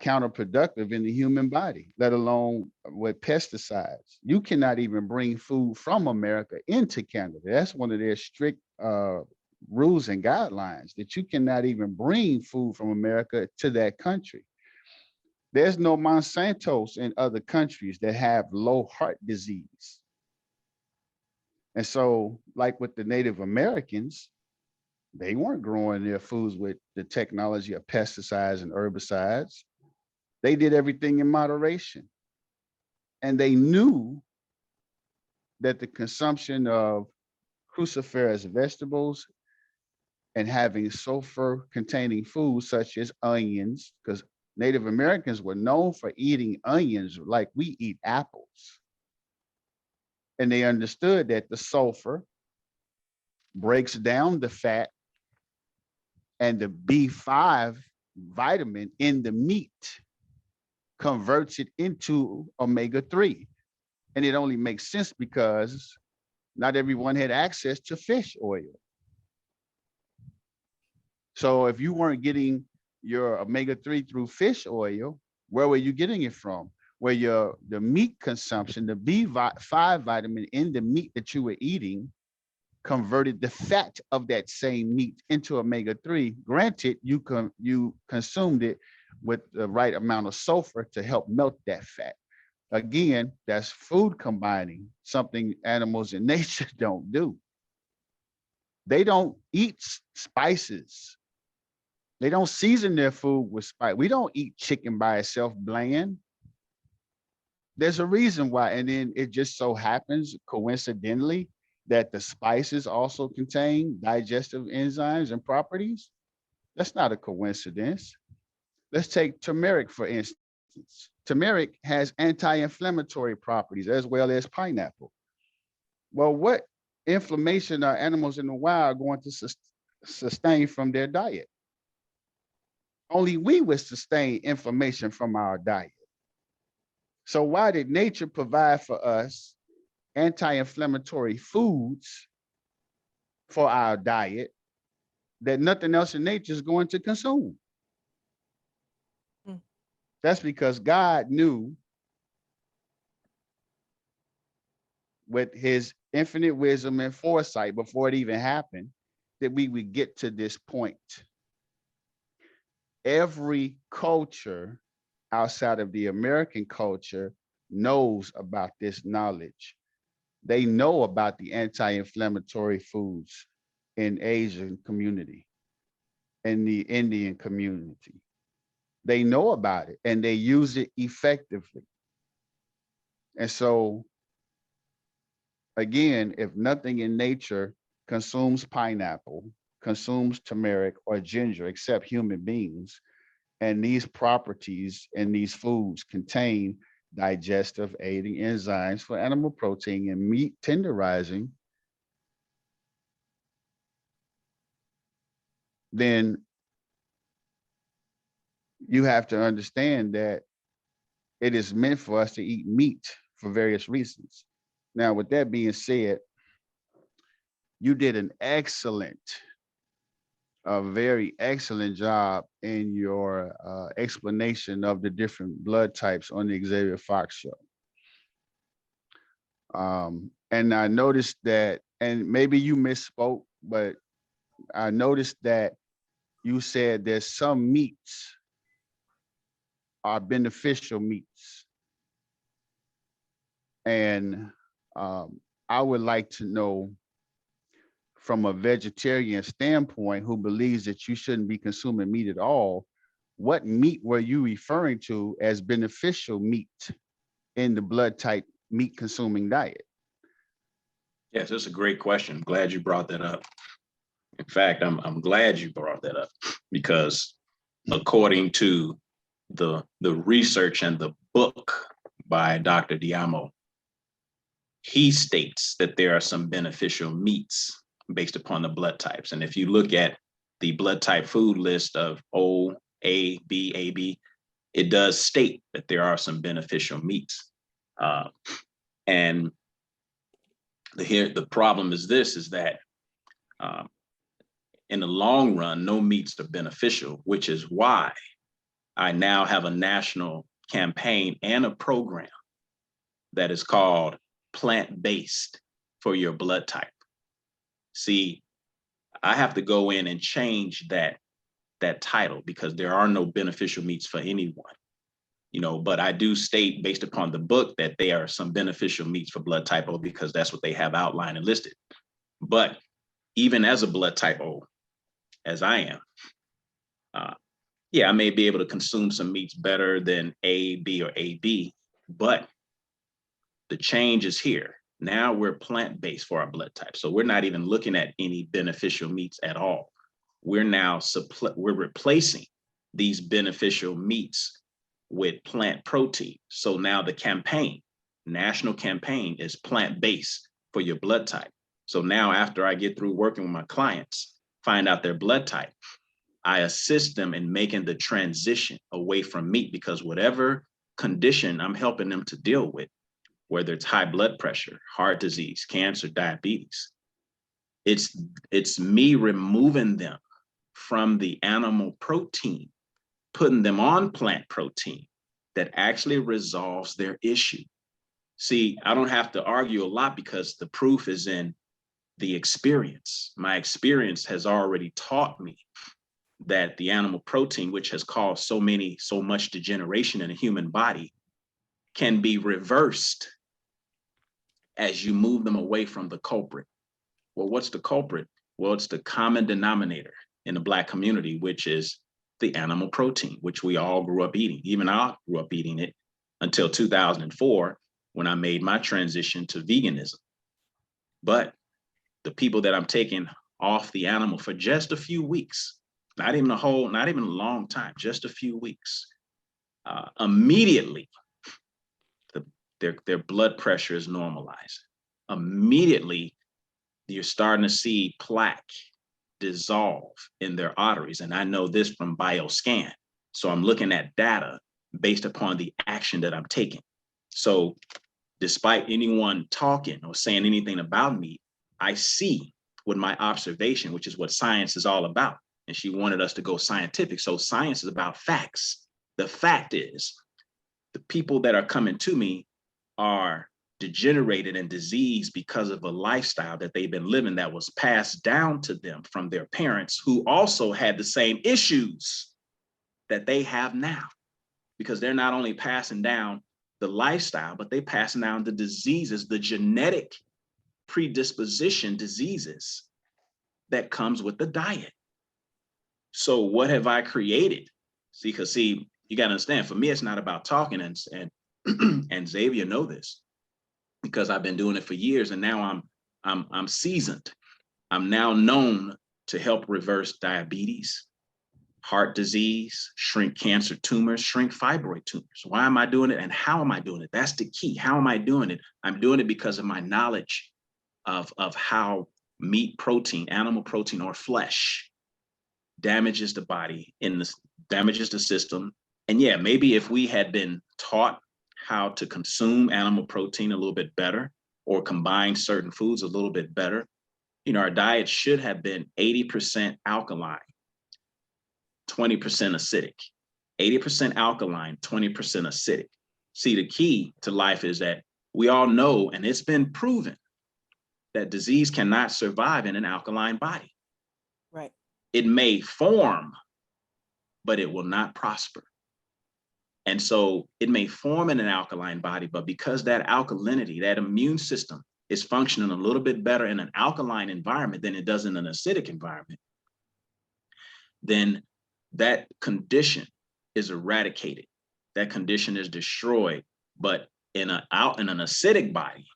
counterproductive in the human body, let alone with pesticides. You cannot even bring food from America into Canada. That's one of their strict rules and guidelines, that you cannot even bring food from America to that country. There's no Monsantos in other countries that have low heart disease. And so, like with the Native Americans, they weren't growing their foods with the technology of pesticides and herbicides. They did everything in moderation. And they knew that the consumption of cruciferous vegetables and having sulfur containing foods such as onions, because Native Americans were known for eating onions like we eat apples. And they understood that the sulfur breaks down the fat and the B5 vitamin in the meat converts it into omega-3. And it only makes sense because not everyone had access to fish oil. So if you weren't getting your omega-3 through fish oil, where were you getting it from? Where the meat consumption, the B5 vitamin in the meat that you were eating converted the fat of that same meat into omega-3. Granted, you consumed it with the right amount of sulfur to help melt that fat. Again, that's food combining, something animals in nature don't do. They don't eat spices. They don't season their food with spice. We don't eat chicken by itself bland. There's a reason why. And then it just so happens, coincidentally, that the spices also contain digestive enzymes and properties. That's not a coincidence. Let's take turmeric, for instance. Turmeric has anti-inflammatory properties as well as pineapple. Well, what inflammation are animals in the wild going to sustain from their diet? Only we would sustain inflammation from our diet. So why did nature provide for us anti-inflammatory foods for our diet that nothing else in nature is going to consume. Mm. That's because God knew with his infinite wisdom and foresight before it even happened that we would get to this point. Every culture outside of the American culture knows about this knowledge. They know about the anti-inflammatory foods in Asian community, in the Indian community. They know about it and they use it effectively. And so, again, if nothing in nature consumes pineapple, consumes turmeric or ginger except human beings, and these properties in these foods contain digestive aiding enzymes for animal protein and meat tenderizing, then you have to understand that it is meant for us to eat meat for various reasons. Now, with that being said, you did an excellent, a very excellent job in your explanation of the different blood types on the Xavier Fox show. And I noticed that, and maybe you misspoke, but I noticed that you said there's some meats are beneficial meats. And I would like to know from a vegetarian standpoint who believes that you shouldn't be consuming meat at all, what meat were you referring to as beneficial meat in the blood type meat consuming diet? Yes, that's a great question. Glad you brought that up. In fact, I'm glad you brought that up because according to the research and the book by Dr. Diamo, he states that there are some beneficial meats based upon the blood types. And if you look at the blood type food list of O, A, B, AB, it does state that there are some beneficial meats. And the problem is this, is that in the long run, no meats are beneficial, which is why I now have a national campaign and a program that is called Plant-Based for Your Blood Type. See, I have to go in and change that title because there are no beneficial meats for anyone, but I do state based upon the book that there are some beneficial meats for blood type O because that's what they have outlined and listed. But even as a blood type O, as I am, I may be able to consume some meats better than A, B, or AB, but the change is here. Now we're plant-based for our blood type. So we're not even looking at any beneficial meats at all. We're now, we're replacing these beneficial meats with plant protein. So now the campaign, national campaign, is plant-based for your blood type. So now after I get through working with my clients, find out their blood type, I assist them in making the transition away from meat because whatever condition I'm helping them to deal with, whether it's high blood pressure, heart disease, cancer, diabetes, it's me removing them from the animal protein, putting them on plant protein that actually resolves their issue. See, I don't have to argue a lot because the proof is in the experience. My experience has already taught me that the animal protein, which has caused so much degeneration in the human body, can be reversed as you move them away from the culprit. Well, what's the culprit? Well, it's the common denominator in the Black community, which is the animal protein, which we all grew up eating. Even I grew up eating it until 2004 when I made my transition to veganism. But the people that I'm taking off the animal for just a few weeks, not even a long time, just a few weeks, immediately their blood pressure is normalized. Immediately, you're starting to see plaque dissolve in their arteries. And I know this from BioScan. So I'm looking at data based upon the action that I'm taking. So despite anyone talking or saying anything about me, I see with my observation, which is what science is all about. And she wanted us to go scientific. So science is about facts. The fact is, the people that are coming to me are degenerated and diseased because of a lifestyle that they've been living that was passed down to them from their parents, who also had the same issues that they have now, because they're not only passing down the lifestyle, but they passing down the diseases, the genetic predisposition diseases that comes with the diet. So what have I created? Because you got to understand, for me, it's not about talking, and and Xavier know this, because I've been doing it for years, and now I'm seasoned. I'm now known to help reverse diabetes, heart disease, shrink cancer tumors, shrink fibroid tumors. Why am I doing it, and how am I doing it? That's the key. How am I doing it? I'm doing it because of my knowledge of how meat, protein, animal protein, or flesh damages the body, damages the system. And yeah, maybe if we had been taught how to consume animal protein a little bit better, or combine certain foods a little bit better, our diet should have been 80% alkaline, 20% acidic. 80% alkaline, 20% acidic. See, the key to life is that we all know, and it's been proven, that disease cannot survive in an alkaline body. Right. It may form, but it will not prosper. And so it may form in an alkaline body, but because that alkalinity, that immune system, is functioning a little bit better in an alkaline environment than it does in an acidic environment, then that condition is eradicated. That condition is destroyed. But in an acidic body,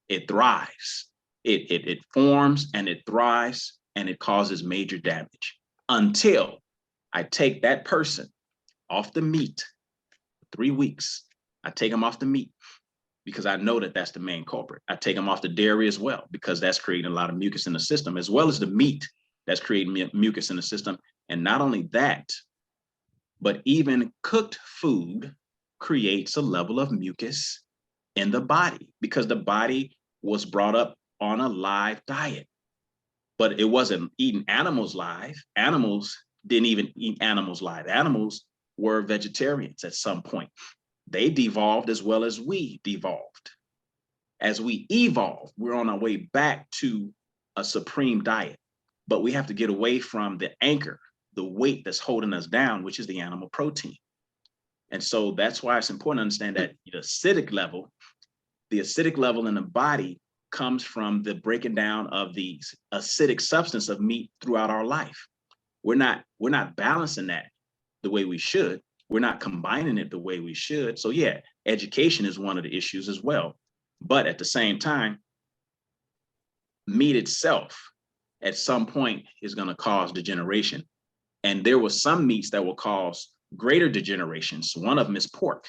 it thrives. It forms and it thrives, and it causes major damage until I take that person off the meat. 3 weeks, I take them off the meat, because I know that that's the main culprit. I take them off the dairy as well, because that's creating a lot of mucus in the system, as well as the meat that's creating mucus in the system. And not only that, but even cooked food creates a level of mucus in the body, because the body was brought up on a live diet. But it wasn't eating animals live. Animals didn't even eat animals live. Animals were vegetarians at some point. They devolved as well as we devolved. As we evolve, we're on our way back to a supreme diet. But we have to get away from the anchor, the weight that's holding us down, which is the animal protein. And so that's why it's important to understand that the acidic level in the body comes from the breaking down of the acidic substance of meat throughout our life. We're not balancing that the way we should. We're not combining it the way we should. So yeah, education is one of the issues as well. But at the same time, meat itself at some point is going to cause degeneration. And there were some meats that will cause greater degenerations. One of them is pork.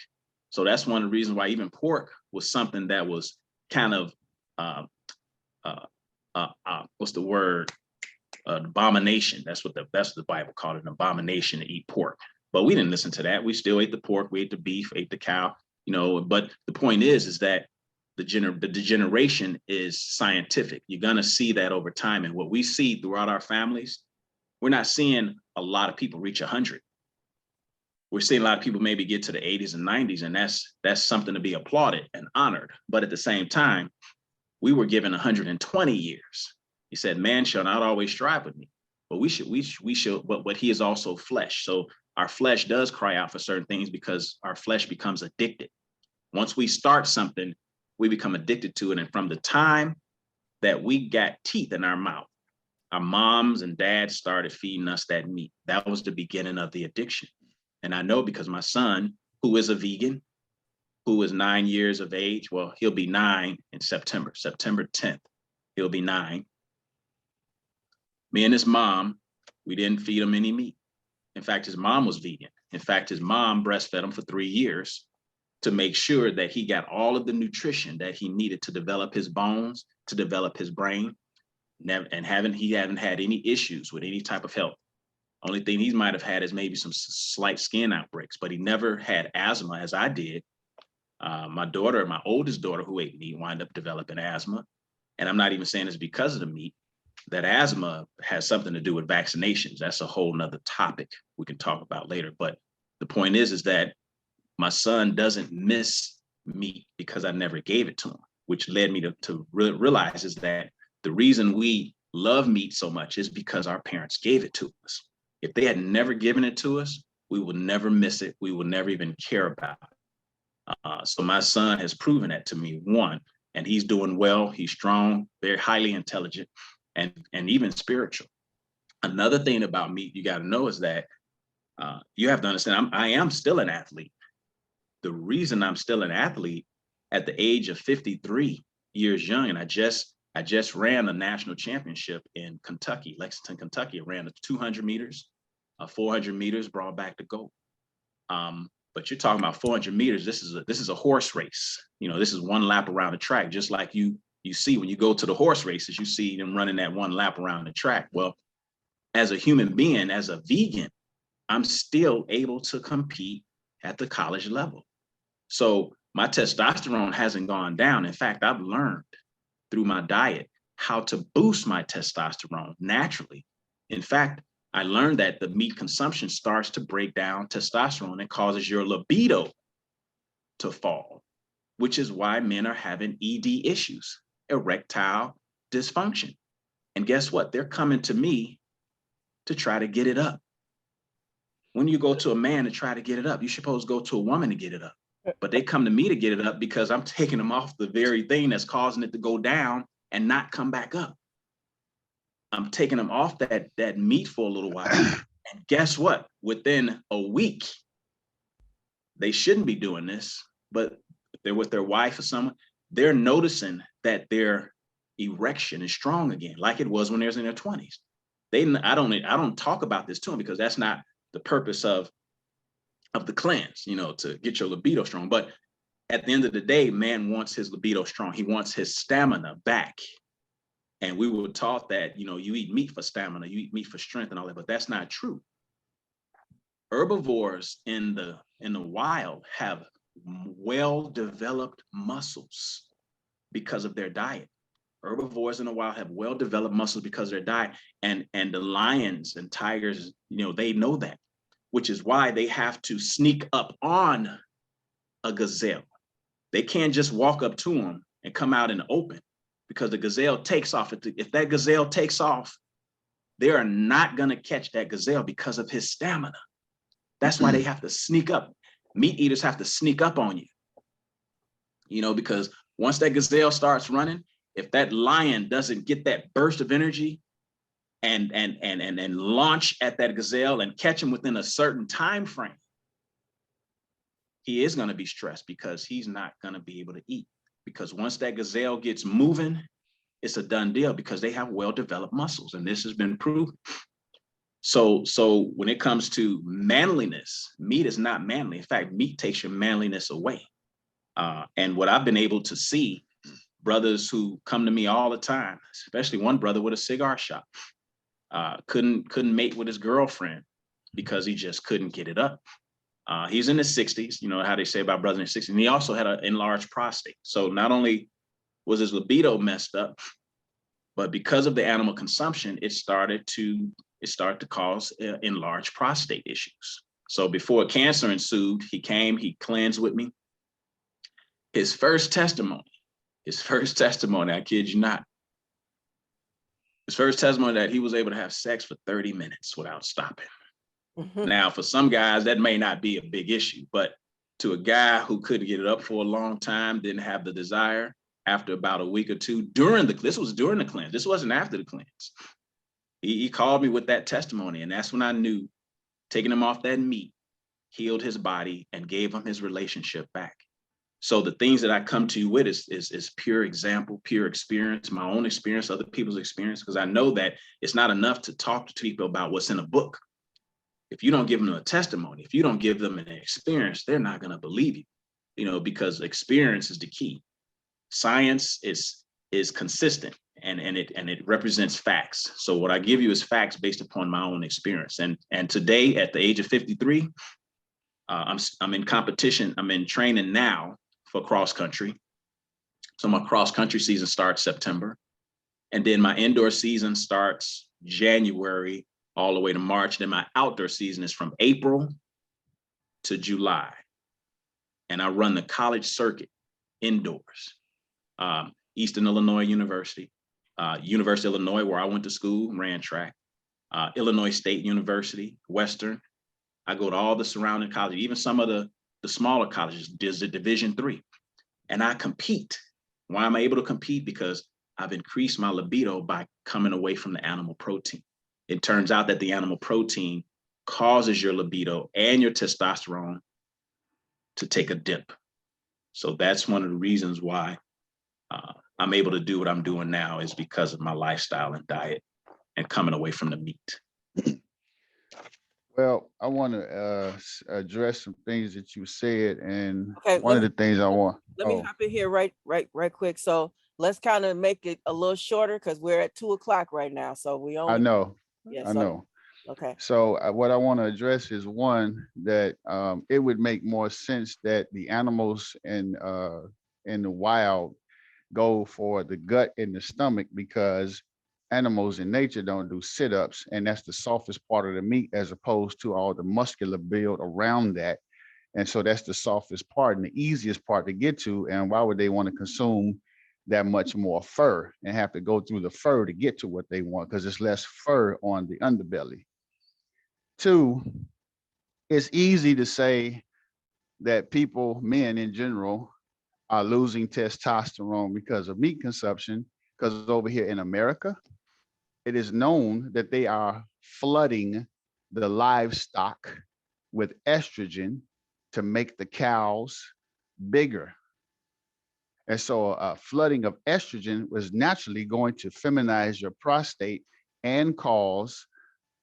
So that's one of the reasons why even pork was something that was kind of, what's the word? Abomination. That's what the Bible called it, an abomination to eat pork. But we didn't listen to that. We still ate the pork, we ate the beef, ate the cow, but the point is that the degeneration is scientific. You're going to see that over time. And what we see throughout our families, we're not seeing a lot of people reach 100. We're seeing a lot of people maybe get to the 80s and 90s, and that's something to be applauded and honored. But at the same time, we were given 120 years. He said, man shall not always strive with me, but we should, but he is also flesh. So our flesh does cry out for certain things, because our flesh becomes addicted. Once we start something, we become addicted to it. And from the time that we got teeth in our mouth, our moms and dads started feeding us that meat. That was the beginning of the addiction. And I know because my son, who is a vegan, who is 9 years of age, well, he'll be 9 in September 10th, he'll be 9. Me and his mom, we didn't feed him any meat. In fact, his mom was vegan. In fact, his mom breastfed him for 3 years to make sure that he got all of the nutrition that he needed to develop his bones, to develop his brain. He hadn't had any issues with any type of health. Only thing he might have had is maybe some slight skin outbreaks, but he never had asthma as I did. My oldest daughter who ate meat, wound up developing asthma. And I'm not even saying it's because of the meat. that asthma has something to do with vaccinations. That's a whole nother topic we can talk about later. But the point is that my son doesn't miss meat because I never gave it to him, which led me to realize is that the reason we love meat so much is because our parents gave it to us. If they had never given it to us, we would never miss it. We would never even care about it. So my son has proven that to me, one, and he's doing well. He's strong, very highly intelligent, and even spiritual. Another thing about meat you got to know is that you have to understand, I am still an athlete. The reason I'm still an athlete at the age of 53 years young, and I just ran a national championship in Kentucky, Lexington, Kentucky. I ran the 200 meters, 400 meters, brought back the gold. But you're talking about 400 meters. This is a horse race. This is one lap around the track, just like you see when you go to the horse races, you see them running that one lap around the track. Well, as a human being, as a vegan, I'm still able to compete at the college level. So my testosterone hasn't gone down. In fact, I've learned through my diet how to boost my testosterone naturally. In fact, I learned that the meat consumption starts to break down testosterone and causes your libido to fall, which is why men are having ED issues, erectile dysfunction. And guess what? They're coming to me to try to get it up. When you go to a man to try to get it up, you're supposed to go to a woman to get it up. But they come to me to get it up because I'm taking them off the very thing that's causing it to go down and not come back up. I'm taking them off that meat for a little while. And guess what? Within a week, they shouldn't be doing this, but if they're with their wife or someone, they're noticing that their erection is strong again, like it was when they was in their 20s. I don't talk about this to them because that's not the purpose of the cleanse, to get your libido strong. But at the end of the day, man wants his libido strong. He wants his stamina back. And we were taught that, you eat meat for stamina, you eat meat for strength and all that, but that's not true. Herbivores in the wild have well-developed muscles because of their diet. Herbivores in the wild have well-developed muscles because of their diet. And the lions and tigers, they know that, which is why they have to sneak up on a gazelle. They can't just walk up to them and come out in the open because the gazelle takes off. If that gazelle takes off, they are not going to catch that gazelle because of his stamina. That's why they have to sneak up. Meat eaters have to sneak up on you, because once that gazelle starts running, if that lion doesn't get that burst of energy and launch at that gazelle and catch him within a certain time frame, he is going to be stressed because he's not going to be able to eat. Because once that gazelle gets moving, it's a done deal because they have well-developed muscles, and this has been proven. So when it comes to manliness, meat is not manly. In fact, meat takes your manliness away. And what I've been able to see, brothers who come to me all the time, especially one brother with a cigar shop, couldn't mate with his girlfriend because he just couldn't get it up. He's in his 60s, how they say about brothers in his 60s. And he also had an enlarged prostate. So not only was his libido messed up, but because of the animal consumption, it started to cause enlarged prostate issues. So before cancer ensued, he came, he cleansed with me. His first testimony, I kid you not, his first testimony that he was able to have sex for 30 minutes without stopping. Now, for some guys, that may not be a big issue, but to a guy who couldn't get it up for a long time, didn't have the desire, after about a week or two, this was during the cleanse. This wasn't after the cleanse. He called me with that testimony, and that's when I knew taking him off that meat healed his body and gave him his relationship back. So the things that I come to you with is pure example, pure experience, my own experience, other people's experience, because I know that it's not enough to talk to people about what's in a book. If you don't give them a testimony, if you don't give them an experience, they're not going to believe you, because experience is the key. Science is consistent and it represents facts. So what I give you is facts based upon my own experience. And today, at the age of 53, I'm in competition. I'm in training now for cross country. So my cross country season starts September. And then my indoor season starts January all the way to March. Then my outdoor season is from April to July. And I run the college circuit indoors. Eastern Illinois University, University of Illinois, where I went to school, ran track, Illinois State University, Western. I go to all the surrounding colleges, even some of the smaller colleges, there's a Division III. And I compete. Why am I able to compete? Because I've increased my libido by coming away from the animal protein. It turns out that the animal protein causes your libido and your testosterone to take a dip. So that's one of the reasons why I'm able to do what I'm doing now, is because of my lifestyle and diet and coming away from the meat. Well, I want to address some things that you said, and Okay, one of the things I want. Let me hop in here right quick. So let's kind of make it a little shorter because we're at 2:00 right now. So we only. I know. Yeah, I know. Okay. So what I want to address is one, that it would make more sense that the animals in the wild go for the gut and the stomach, because animals in nature don't do sit-ups, and that's the softest part of the meat, as opposed to all the muscular build around that. And so that's the softest part and the easiest part to get to. And why would they want to consume that much more fur and have to go through the fur to get to what they want? Because it's less fur on the underbelly. Two, it's easy to say that people, men in general, are losing testosterone because of meat consumption, because over here in America, it is known that they are flooding the livestock with estrogen to make the cows bigger. And so flooding of estrogen was naturally going to feminize your prostate and cause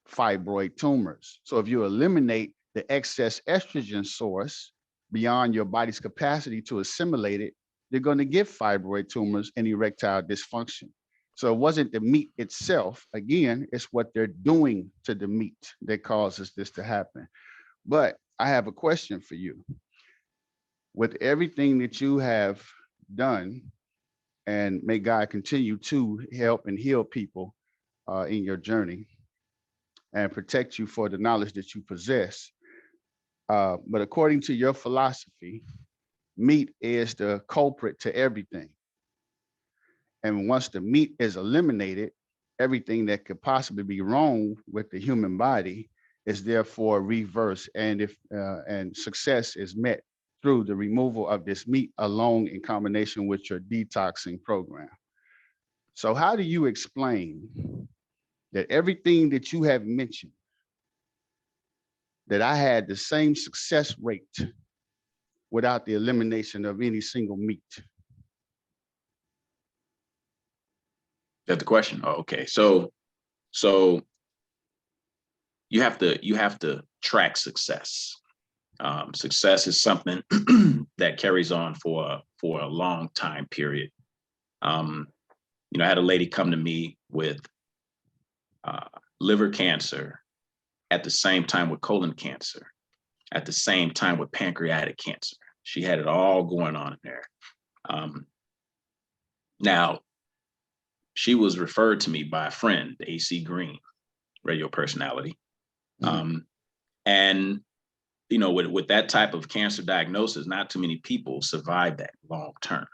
fibroid tumors. So if you eliminate the excess estrogen source beyond your body's capacity to assimilate it, you're going to get fibroid tumors and erectile dysfunction. So it wasn't the meat itself. Again, it's what they're doing to the meat that causes this to happen. But I have a question for you. With everything that you have done, and may God continue to help and heal people in your journey and protect you for the knowledge that you possess. But according to your philosophy, meat is the culprit to everything. And once the meat is eliminated, everything that could possibly be wrong with the human body is therefore reversed, and success is met through the removal of this meat alone in combination with your detoxing program. So how do you explain that everything that you have mentioned, that I had the same success rate without the elimination of any single meat? That's the question. Oh, okay. So you have to track success. Success is something that carries on for a long time period. I had a lady come to me with liver cancer at the same time with colon cancer, at the same time with pancreatic cancer. She had it all going on in there. Now, she was referred to me by a friend, AC Green, radio personality. Mm-hmm. And with that type of cancer diagnosis, not too many people survive that long term.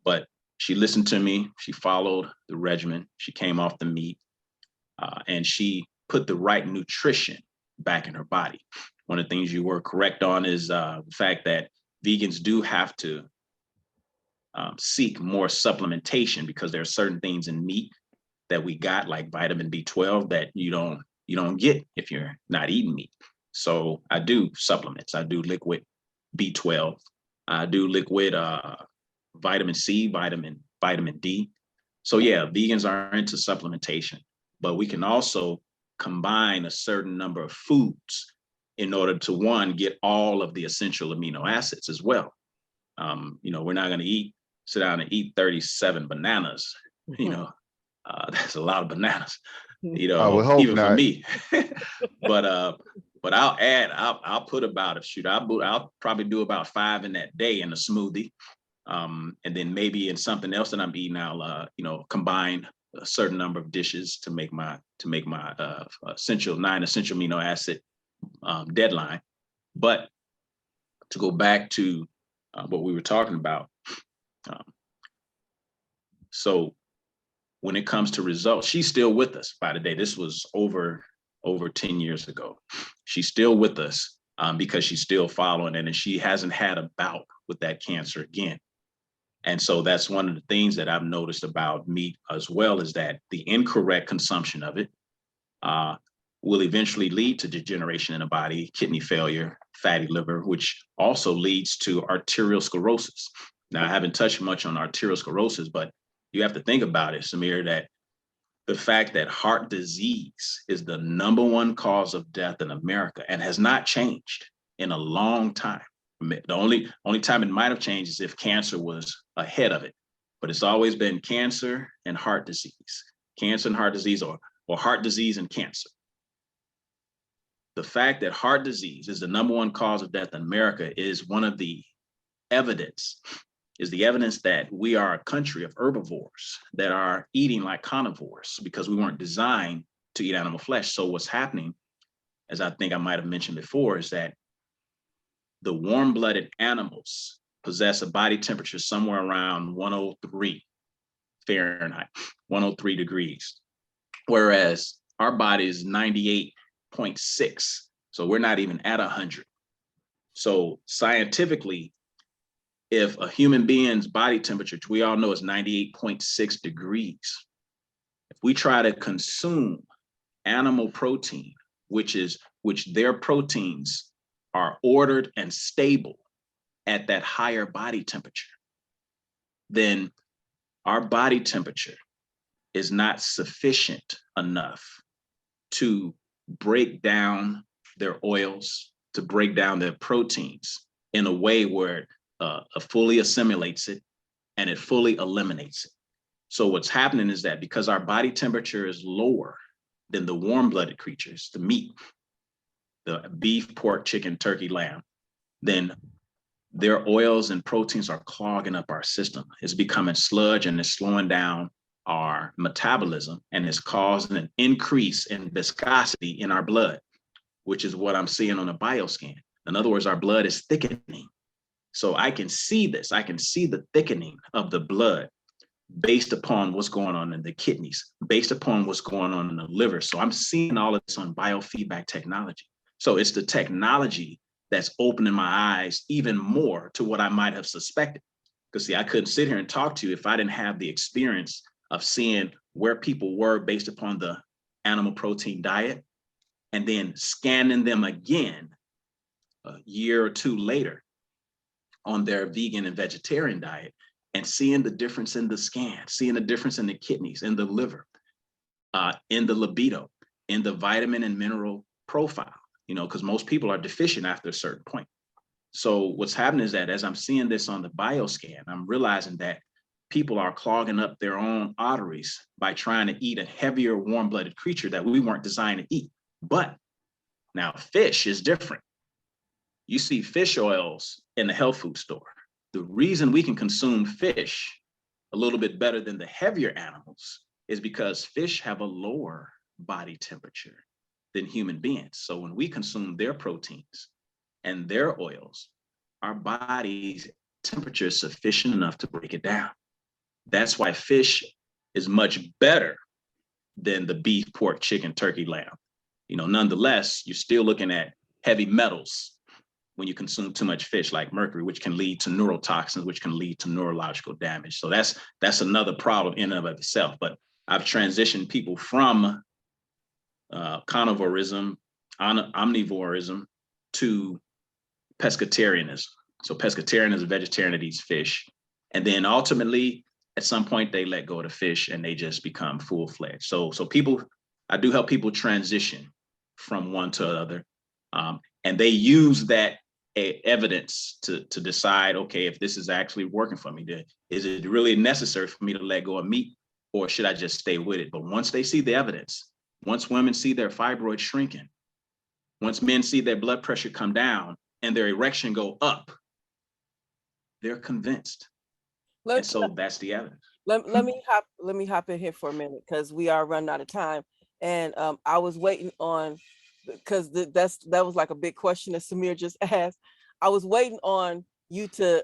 But she listened to me, she followed the regimen, she came off the meat, and she put the right nutrition back in her body. One of the things you were correct on is the fact that vegans do have to seek more supplementation, because there are certain things in meat that we got, like vitamin B12, that you don't get if you're not eating meat. So I do supplements. I do liquid B12. I do liquid vitamin C, vitamin D. So yeah, vegans are into supplementation, but we can also combine a certain number of foods in order to, one, get all of the essential amino acids as well. We're not going to sit down and eat 37 bananas. That's a lot of bananas, even for me. But I'll put about, I'll probably do about 5 in that day in a smoothie. And then maybe in something else that I'm eating, I'll combine a certain number of dishes to make my essential 9 essential amino acid deadline. But to go back to what we were talking about, so when it comes to results, she's still with us by today. This was over 10 years ago. She's still with us because she's still following it, and she hasn't had a bout with that cancer again. And so that's one of the things that I've noticed about meat as well, is that the incorrect consumption of it will eventually lead to degeneration in the body, kidney failure, fatty liver, which also leads to arterial sclerosis. Now, I haven't touched much on arterial sclerosis, but you have to think about it, Samir, that the fact that heart disease is the #1 cause of death in America and has not changed in a long time. The only time it might have changed is if cancer was ahead of it, but it's always been cancer and heart disease, or heart disease and cancer. The fact that heart disease is the #1 cause of death in America is one of the evidence that we are a country of herbivores that are eating like carnivores because we weren't designed to eat animal flesh. So what's happening, as I think I might have mentioned before, is that the warm-blooded animals possess a body temperature somewhere around 103 Fahrenheit, 103 degrees, whereas our body is 98.6. So we're not even at 100. So scientifically, if a human being's body temperature, which we all know is 98.6 degrees, if we try to consume animal protein, which their proteins are ordered and stable at that higher body temperature, then our body temperature is not sufficient enough to break down their oils, to break down their proteins in a way where it fully assimilates it and it fully eliminates it. So what's happening is that because our body temperature is lower than the warm-blooded creatures, the meat, the beef, pork, chicken, turkey, lamb, then their oils and proteins are clogging up our system. It's becoming sludge and it's slowing down our metabolism, and it's causing an increase in viscosity in our blood, which is what I'm seeing on a bioscan. In other words, our blood is thickening. So I can see this. I can see the thickening of the blood based upon what's going on in the kidneys, based upon what's going on in the liver. So I'm seeing all of this on biofeedback technology. So it's the technology that's opening my eyes even more to what I might have suspected. Because see, I couldn't sit here and talk to you if I didn't have the experience of seeing where people were based upon the animal protein diet, and then scanning them again a year or two later on their vegan and vegetarian diet, and seeing the difference in the scan, seeing the difference in the kidneys, in the liver, in the libido, in the vitamin and mineral profile, because most people are deficient after a certain point. So what's happening is that as I'm seeing this on the bioscan, I'm realizing that people are clogging up their own arteries by trying to eat a heavier warm-blooded creature that we weren't designed to eat. But now fish is different. You see fish oils in the health food store. The reason we can consume fish a little bit better than the heavier animals is because fish have a lower body temperature than human beings. So when we consume their proteins and their oils, our body's temperature is sufficient enough to break it down. That's why fish is much better than the beef, pork, chicken, turkey, lamb. Nonetheless, you're still looking at heavy metals when you consume too much fish, like mercury, which can lead to neurotoxins, which can lead to neurological damage. So that's another problem in and of itself. But I've transitioned people from carnivorism, omnivorism, to pescatarianism. So pescatarian is a vegetarian that eats fish. And then ultimately, at some point, they let go of the fish and they just become full-fledged. So people, I do help people transition from one to the other. And they use that evidence to decide, okay, if this is actually working for me, is it really necessary for me to let go of meat, or should I just stay with it? But once they see the evidence, once women see their fibroids shrinking, once men see their blood pressure come down and their erection go up, they're convinced. And so that's the evidence. Let me hop in here for a minute because we are running out of time. And I was waiting on, because that was like a big question that Samir just asked. I was waiting on you to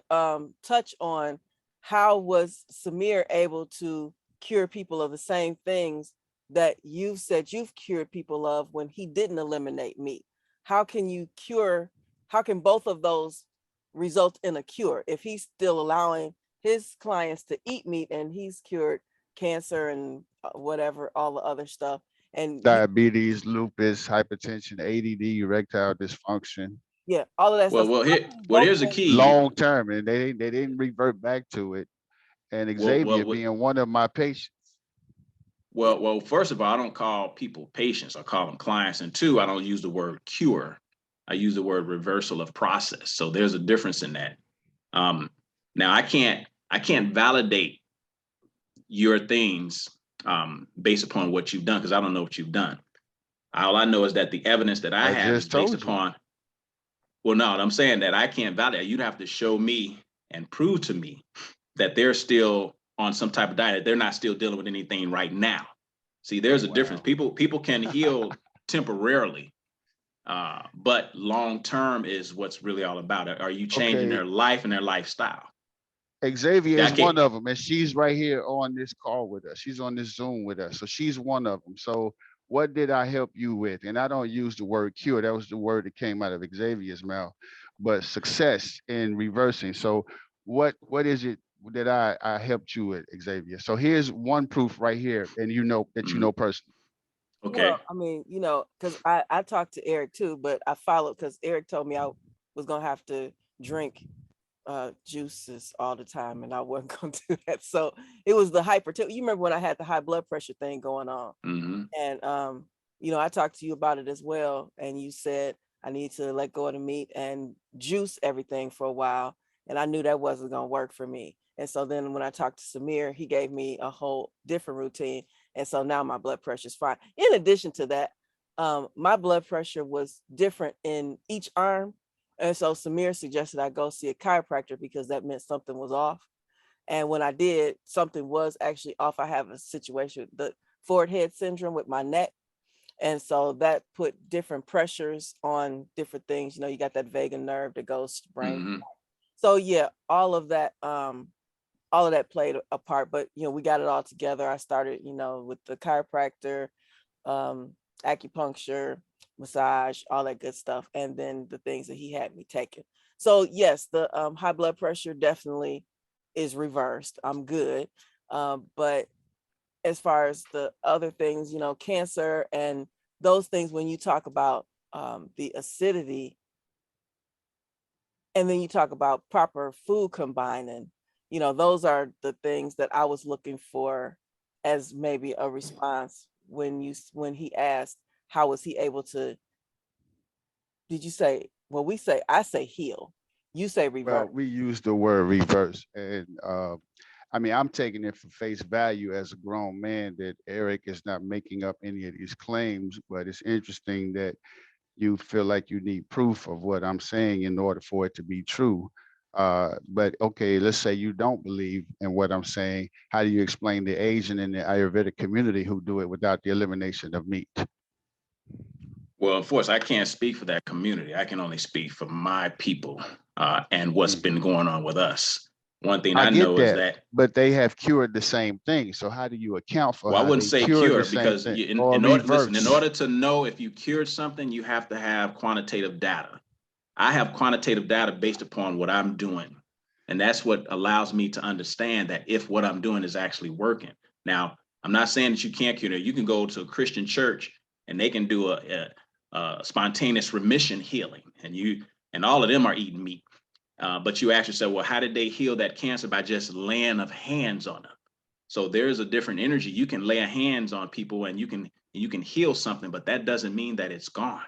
touch on how was Samir able to cure people of the same things that you've said you've cured people of when he didn't eliminate meat. How can you cure, how can both of those result in a cure if he's still allowing his clients to eat meat and he's cured cancer and whatever, all the other stuff? And Diabetes, lupus, hypertension, ADD, erectile dysfunction, yeah, all of that Well, stuff. well, How here, can well, both here's the things- key. long term, and they didn't revert back to it. And Well, Xavier well, being one of my patients. well, first of all, I don't call people patients. I call them clients. And two, I don't use the word cure. I use the word reversal of process. So there's a difference in that. Now I can't validate your things based upon what you've done because I don't know what you've done. All I know is that the evidence that I have is based upon. Well, no, I'm saying that I can't validate. You'd have to show me and prove to me that they're still on some type of diet. They're not still dealing with anything right now. See, there's a difference. People can heal temporarily, but long term is what's really all about. Are you changing their life and their lifestyle? Xavier is one of them, and she's right here on this call with us. She's on this Zoom with us, so she's one of them. So what did I help you with? And I don't use the word cure. That was the word that came out of Xavier's mouth, but success in reversing. So what is it that I helped you with, Xavier? So here's one proof right here, and you know that you know personally. Okay. Well, I mean, because I talked to Eric too, but I followed because Eric told me I was gonna have to drink juices all the time and I wasn't gonna do that. So it was the hypertension. You remember when I had the high blood pressure thing going on? Mm-hmm. And I talked to you about it as well. And you said I need to let go of the meat and juice everything for a while. And I knew that wasn't gonna work for me. And so then when I talked to Samir, he gave me a whole different routine. And so now my blood pressure is fine. In addition to that, my blood pressure was different in each arm. And so Samir suggested I go see a chiropractor because that meant something was off. And when I did, something was actually off. I have a situation, the forehead syndrome with my neck. And so that put different pressures on different things. You got that vagus nerve that goes to brain. Mm-hmm. So yeah, all of that played a part, but we got it all together. I started, with the chiropractor, acupuncture, massage, all that good stuff, and then the things that he had me taking. So yes, the high blood pressure definitely is reversed. I'm good. But as far as the other things, cancer and those things, when you talk about the acidity, and then you talk about proper food combining, those are the things that I was looking for as maybe a response when he asked, how was he able to, did you say, well, I say heal, you say reverse. Well, we use the word reverse, and I mean, I'm taking it for face value as a grown man that Eric is not making up any of these claims, but it's interesting that you feel like you need proof of what I'm saying in order for it to be true. But okay, let's say you don't believe in what I'm saying. How do you explain the Asian and the Ayurvedic community who do it without the elimination of meat? Well, of course, I can't speak for that community. I can only speak for my people and what's been going on with us. One thing I know is that, but they have cured the same thing. So how do you account for? Well, I wouldn't say cure because in order to know if you cured something, you have to have quantitative data. I have quantitative data based upon what I'm doing, and that's what allows me to understand that if what I'm doing is actually working. Now, I'm not saying that you can't cure it. You can go to a Christian church and they can do a spontaneous remission healing, and all of them are eating meat. But you ask yourself, well, how did they heal that cancer? By just laying of hands on them. So there's a different energy. You can lay hands on people and you can heal something, but that doesn't mean that it's gone.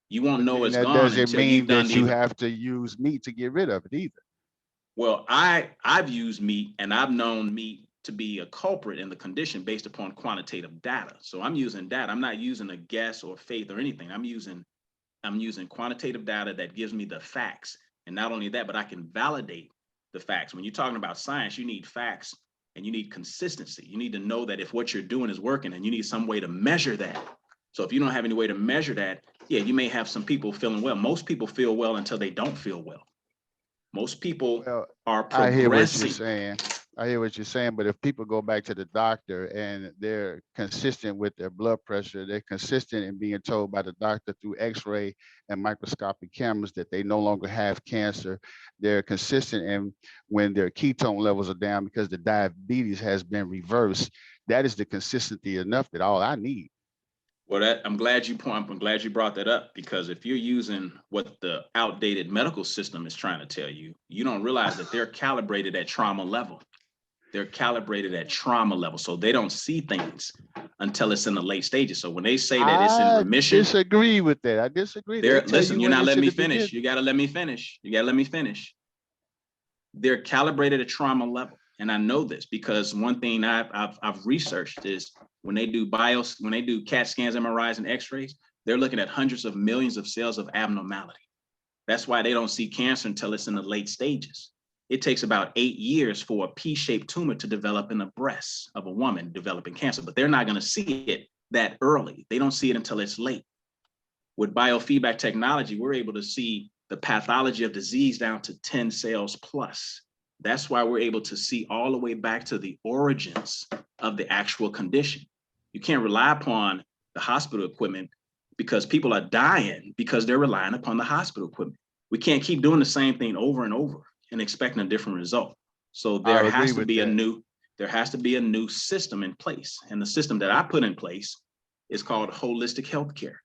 You won't know it's gone until you've done. You have to use meat to get rid of it either. Well, I've used meat and I've known meat to be a culprit in the condition based upon quantitative data. So I'm using data. I'm not using a guess or faith or anything. I'm using quantitative data that gives me the facts. And not only that, but I can validate the facts. When you're talking about science, you need facts and you need consistency. You need to know that if what you're doing is working, and you need some way to measure that. So if you don't have any way to measure that, yeah, you may have some people feeling well. Most people feel well until they don't feel well. Most people Well, are I hear what you're progressing. saying. I hear what you're saying, but if people go back to the doctor and they're consistent with their blood pressure, they're consistent in being told by the doctor through x-ray and microscopic cameras that they no longer have cancer. They're consistent in when their ketone levels are down because the diabetes has been reversed. That is the consistency enough that all I need. Well, I'm glad you brought that up, because if you're using what the outdated medical system is trying to tell you, you don't realize that they're calibrated at trauma level. They're calibrated at trauma level. So they don't see things until it's in the late stages. So when they say that it's in I remission, disagree with that. I disagree. They tell listen, you you're when not it's letting in me the finish. beginning. You got to let me finish. You got to let me finish. They're calibrated at trauma level. And I know this because one thing I've researched is when they do CAT scans, MRIs, and X-rays, they're looking at hundreds of millions of cells of abnormality. That's why they don't see cancer until it's in the late stages. It takes about 8 years for a P-shaped tumor to develop in the breast of a woman developing cancer, but they're not going to see it that early. They don't see it until it's late. With biofeedback technology, we're able to see the pathology of disease down to 10 cells plus. That's why we're able to see all the way back to the origins of the actual condition. You can't rely upon the hospital equipment because people are dying because they're relying upon the hospital equipment. We can't keep doing the same thing over and over and expecting a different result. So there has to be a new system in place. And the system that I put in place is called holistic healthcare.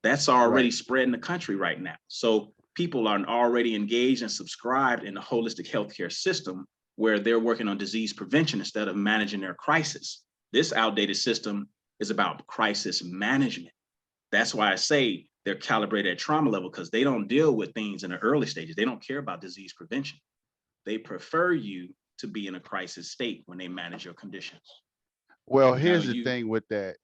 That's already spread in the country right now. So people are already engaged and subscribed in the holistic healthcare system where they're working on disease prevention instead of managing their crisis. This outdated system is about crisis management. That's why I say they're calibrated at trauma level, because they don't deal with things in the early stages. They don't care about disease prevention. They prefer you to be in a crisis state when they manage your conditions. Well, here's the thing with that.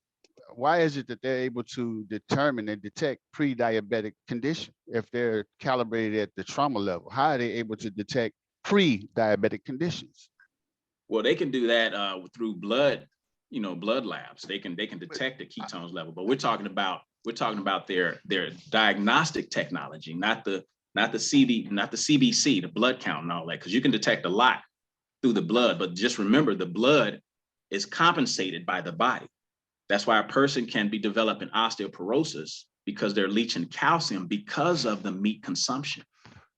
Why is it that they're able to determine and detect pre-diabetic condition if they're calibrated at the trauma level? How are they able to detect pre-diabetic conditions? Well, they can do that through blood, blood labs. They can detect the ketones level, but we're talking about their diagnostic technology, not the CBC, the blood count and all that, because you can detect a lot through the blood, but just remember the blood is compensated by the body. That's why a person can be developing osteoporosis because they're leaching calcium because of the meat consumption.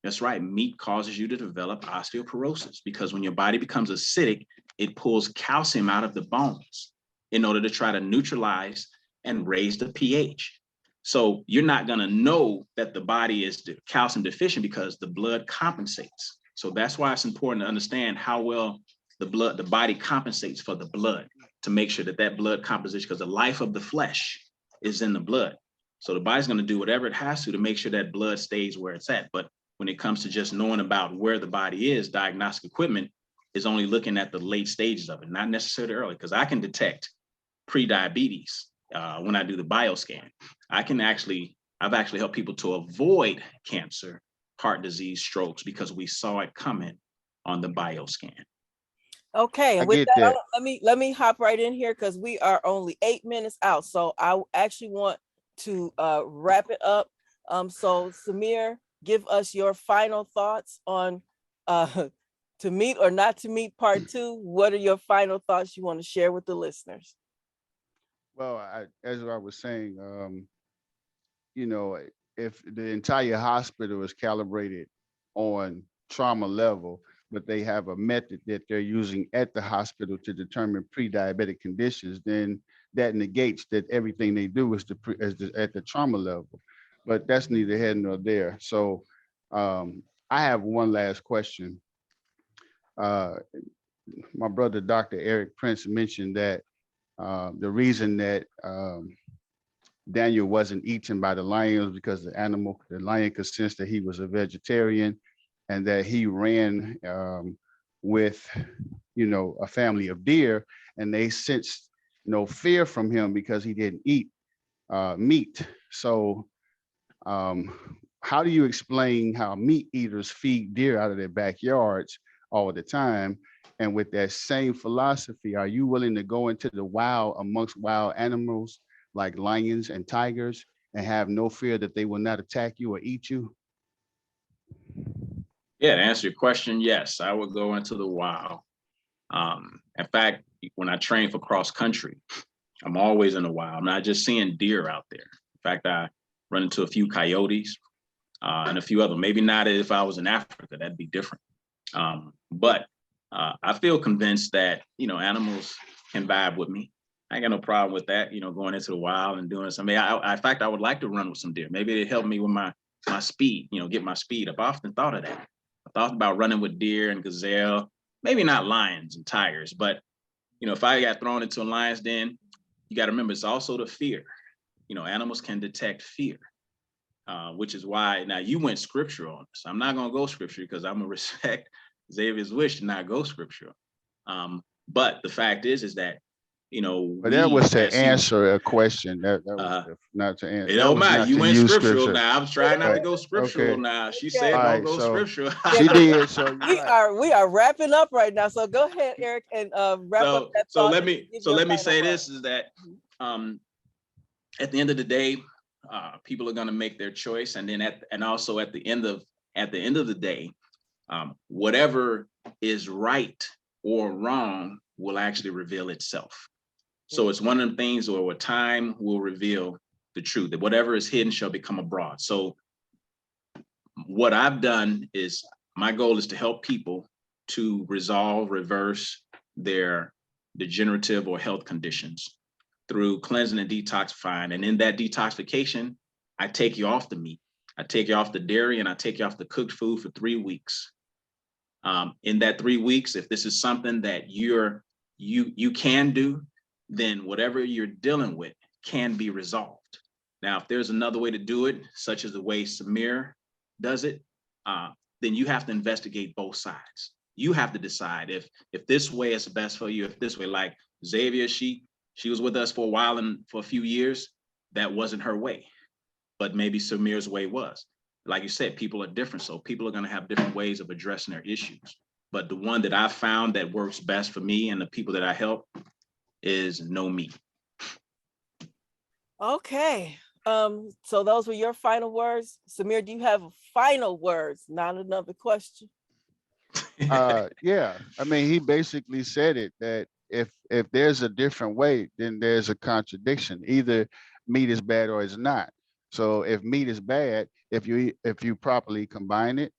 That's right. Meat causes you to develop osteoporosis because when your body becomes acidic, it pulls calcium out of the bones in order to try to neutralize and raise the pH. So you're not going to know that the body is calcium deficient because the blood compensates. So that's why it's important to understand how well the body compensates for the blood, to make sure that blood composition, because the life of the flesh is in the blood. So the body's going to do whatever it has to make sure that blood stays where it's at. But when it comes to just knowing about where the body is, diagnostic equipment is only looking at the late stages of it, not necessarily early, because I can detect pre-diabetes when I do the bioscan. I've actually helped people to avoid cancer, heart disease, strokes, because we saw it coming on the bioscan. Okay, and with that, let me hop right in here because we are only 8 minutes out. So I actually want to wrap it up. So Samir, give us your final thoughts on to meet or not to meet part 2. What are your final thoughts you want to share with the listeners? Well, as I was saying, if the entire hospital is calibrated on trauma level, but they have a method that they're using at the hospital to determine pre-diabetic conditions, then that negates that everything they do is at the trauma level. But that's neither here nor there. So I have one last question. My brother, Dr. Eric Prince, mentioned that the reason that Daniel wasn't eaten by the lion was because the lion could sense that he was a vegetarian, and that he ran with, a family of deer, and they sensed no fear from him because he didn't eat meat. So how do you explain how meat eaters feed deer out of their backyards all the time. And with that same philosophy, are you willing to go into the wild amongst wild animals like lions and tigers and have no fear that they will not attack you or eat you? Yeah, to answer your question, yes, I would go into the wild. In fact, when I train for cross country, I'm always in the wild. I'm not just seeing deer out there. In fact, I run into a few coyotes and a few other. Maybe not if I was in Africa, that'd be different. But I feel convinced that, animals can vibe with me. I ain't got no problem with that, going into the wild and doing something. In fact, I would like to run with some deer. Maybe it help me with my speed, get my speed up. I often thought of that. I thought about running with deer and gazelle, maybe not lions and tigers, but, if I got thrown into a lion's den, you got to remember, it's also the fear. Animals can detect fear, which is why now you went scriptural on this. I'm not going to go scripture because I'm going to respect Xavier's wish to not go scriptural. But the fact is that, But that was to as answer a question. That was not to answer. it don't matter. You went scriptural now. I'm trying not to Right. go scriptural Okay. now. She Okay. said don't Alright, go so scriptural. she did. So you're We right. are wrapping up right now. So go ahead, Eric, and wrap up that So thought. let and me give your final say word. this is that at the end of the day, people are going to make their choice, and then also at the end of the day, whatever is right or wrong will actually reveal itself. So it's one of the things where time will reveal the truth, that whatever is hidden shall become abroad. So what I've done is, my goal is to help people to reverse their degenerative or health conditions through cleansing and detoxifying. And in that detoxification, I take you off the meat, I take you off the dairy, and I take you off the cooked food for 3 weeks. In that 3 weeks, if this is something that you can do, then whatever you're dealing with can be resolved. Now, if there's another way to do it, such as the way Samir does it, then you have to investigate both sides. You have to decide if this way is best for you, if this way, like Xavier, she was with us for a while and for a few years, that wasn't her way, but maybe Samir's way was. Like you said, people are different, so people are going to have different ways of addressing their issues. But the one that I found that works best for me and the people that I help is no meat. Okay. So those were your final words. Samir, do you have final words? Not another question. Yeah. I mean, he basically said it, that if there's a different way, then there's a contradiction. Either meat is bad or it's not. So if meat is bad, if you properly combine it,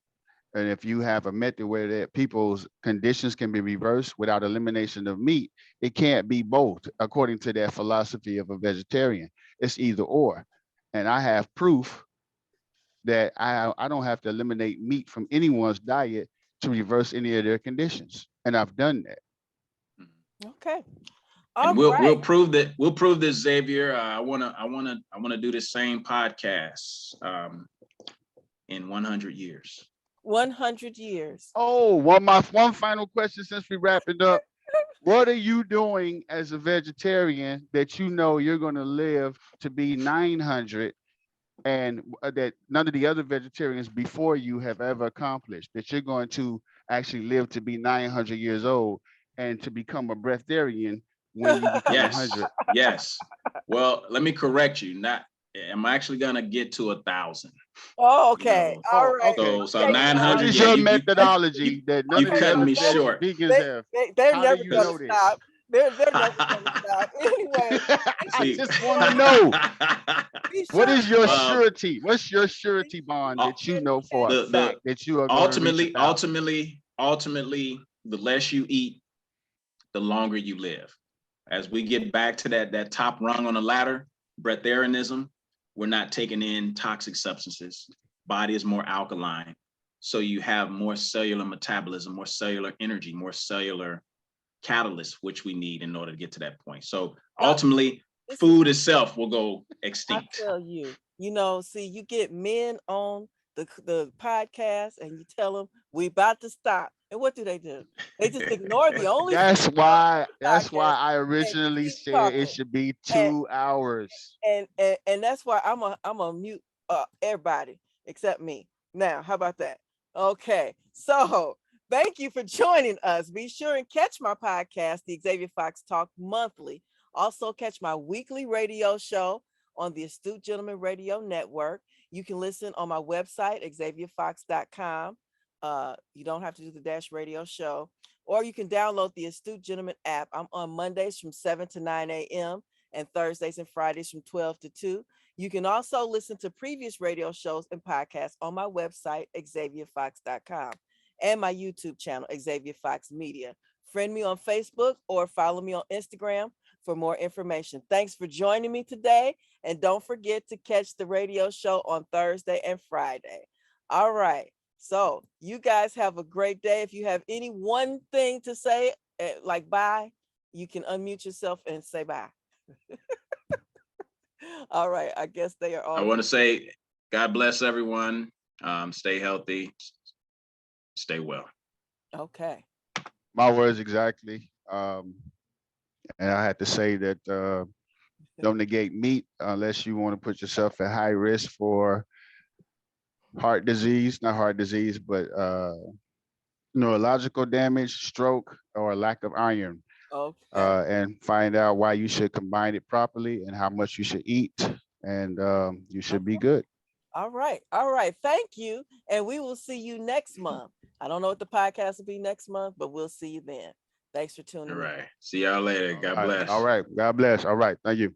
and if you have a method where that people's conditions can be reversed without elimination of meat, it can't be both, according to that philosophy of a vegetarian. It's either or. And I have proof that I don't have to eliminate meat from anyone's diet to reverse any of their conditions. And I've done that. Okay. And we'll prove this, Xavier. I wanna do the same podcast in 100 years. 100 years. Oh, one final question since we wrap it up. What are you doing as a vegetarian that you know you're going to live to be 900 and that none of the other vegetarians before you have ever accomplished, that you're going to actually live to be 900 years old and to become a breatharian when you become 100? Yes. Well, let me correct you. I'm actually gonna get to 1,000. Oh, okay. All right. So 900. What is your methodology that none you of the cutting other me short. vegans have? They're How never do you gonna know this? stop. They're never gonna stop. Anyway, I just want to know. be What sure is your to- surety? What's your surety bond that you know for a fact that you are going to reach 1,000? Ultimately, the less you eat, the longer you live. As we get back to that top rung on the ladder, breatharianism, we're not taking in toxic substances. Body is more alkaline. So you have more cellular metabolism, more cellular energy, more cellular catalyst, which we need in order to get to that point. So ultimately, food itself will go extinct. I tell you, see, you get men on the podcast and you tell them we about to stop. And what do? They just ignore the only. That's why podcast I originally said talking. it should be 2 hours. And that's why I'm a mute everybody except me. Now, how about that? Okay. So Thank you for joining us. Be sure and catch my podcast, The Xavier Fox Talk, monthly. Also, catch my weekly radio show on the Astute Gentleman Radio Network. You can listen on my website, xavierfox.com. You don't have to do the Dash Radio show, or you can download the Astute Gentleman app. I'm on Mondays from 7 to 9 a.m. and Thursdays and Fridays from 12 to 2. You can also listen to previous radio shows and podcasts on my website, xavierfox.com, and my YouTube channel, Xavier Fox Media. Friend me on Facebook or follow me on Instagram for more information. Thanks for joining me today. And don't forget to catch the radio show on Thursday and Friday. All right. So you guys have a great day. If you have any one thing to say, like bye, you can unmute yourself and say bye. All right. I guess they are all. I want to say, God bless everyone. Stay healthy. Stay well. Okay. My words exactly. And I had to say that don't negate meat unless you want to put yourself at high risk for heart disease, not heart disease, but neurological damage, stroke, or lack of iron. Okay. And find out why you should combine it properly and how much you should eat, and you should be good. All right. All right. Thank you. And we will see you next month. I don't know what the podcast will be next month, but we'll see you then. Thanks for tuning All in. right. See y'all later. God bless. All right. God bless. All right. Thank you.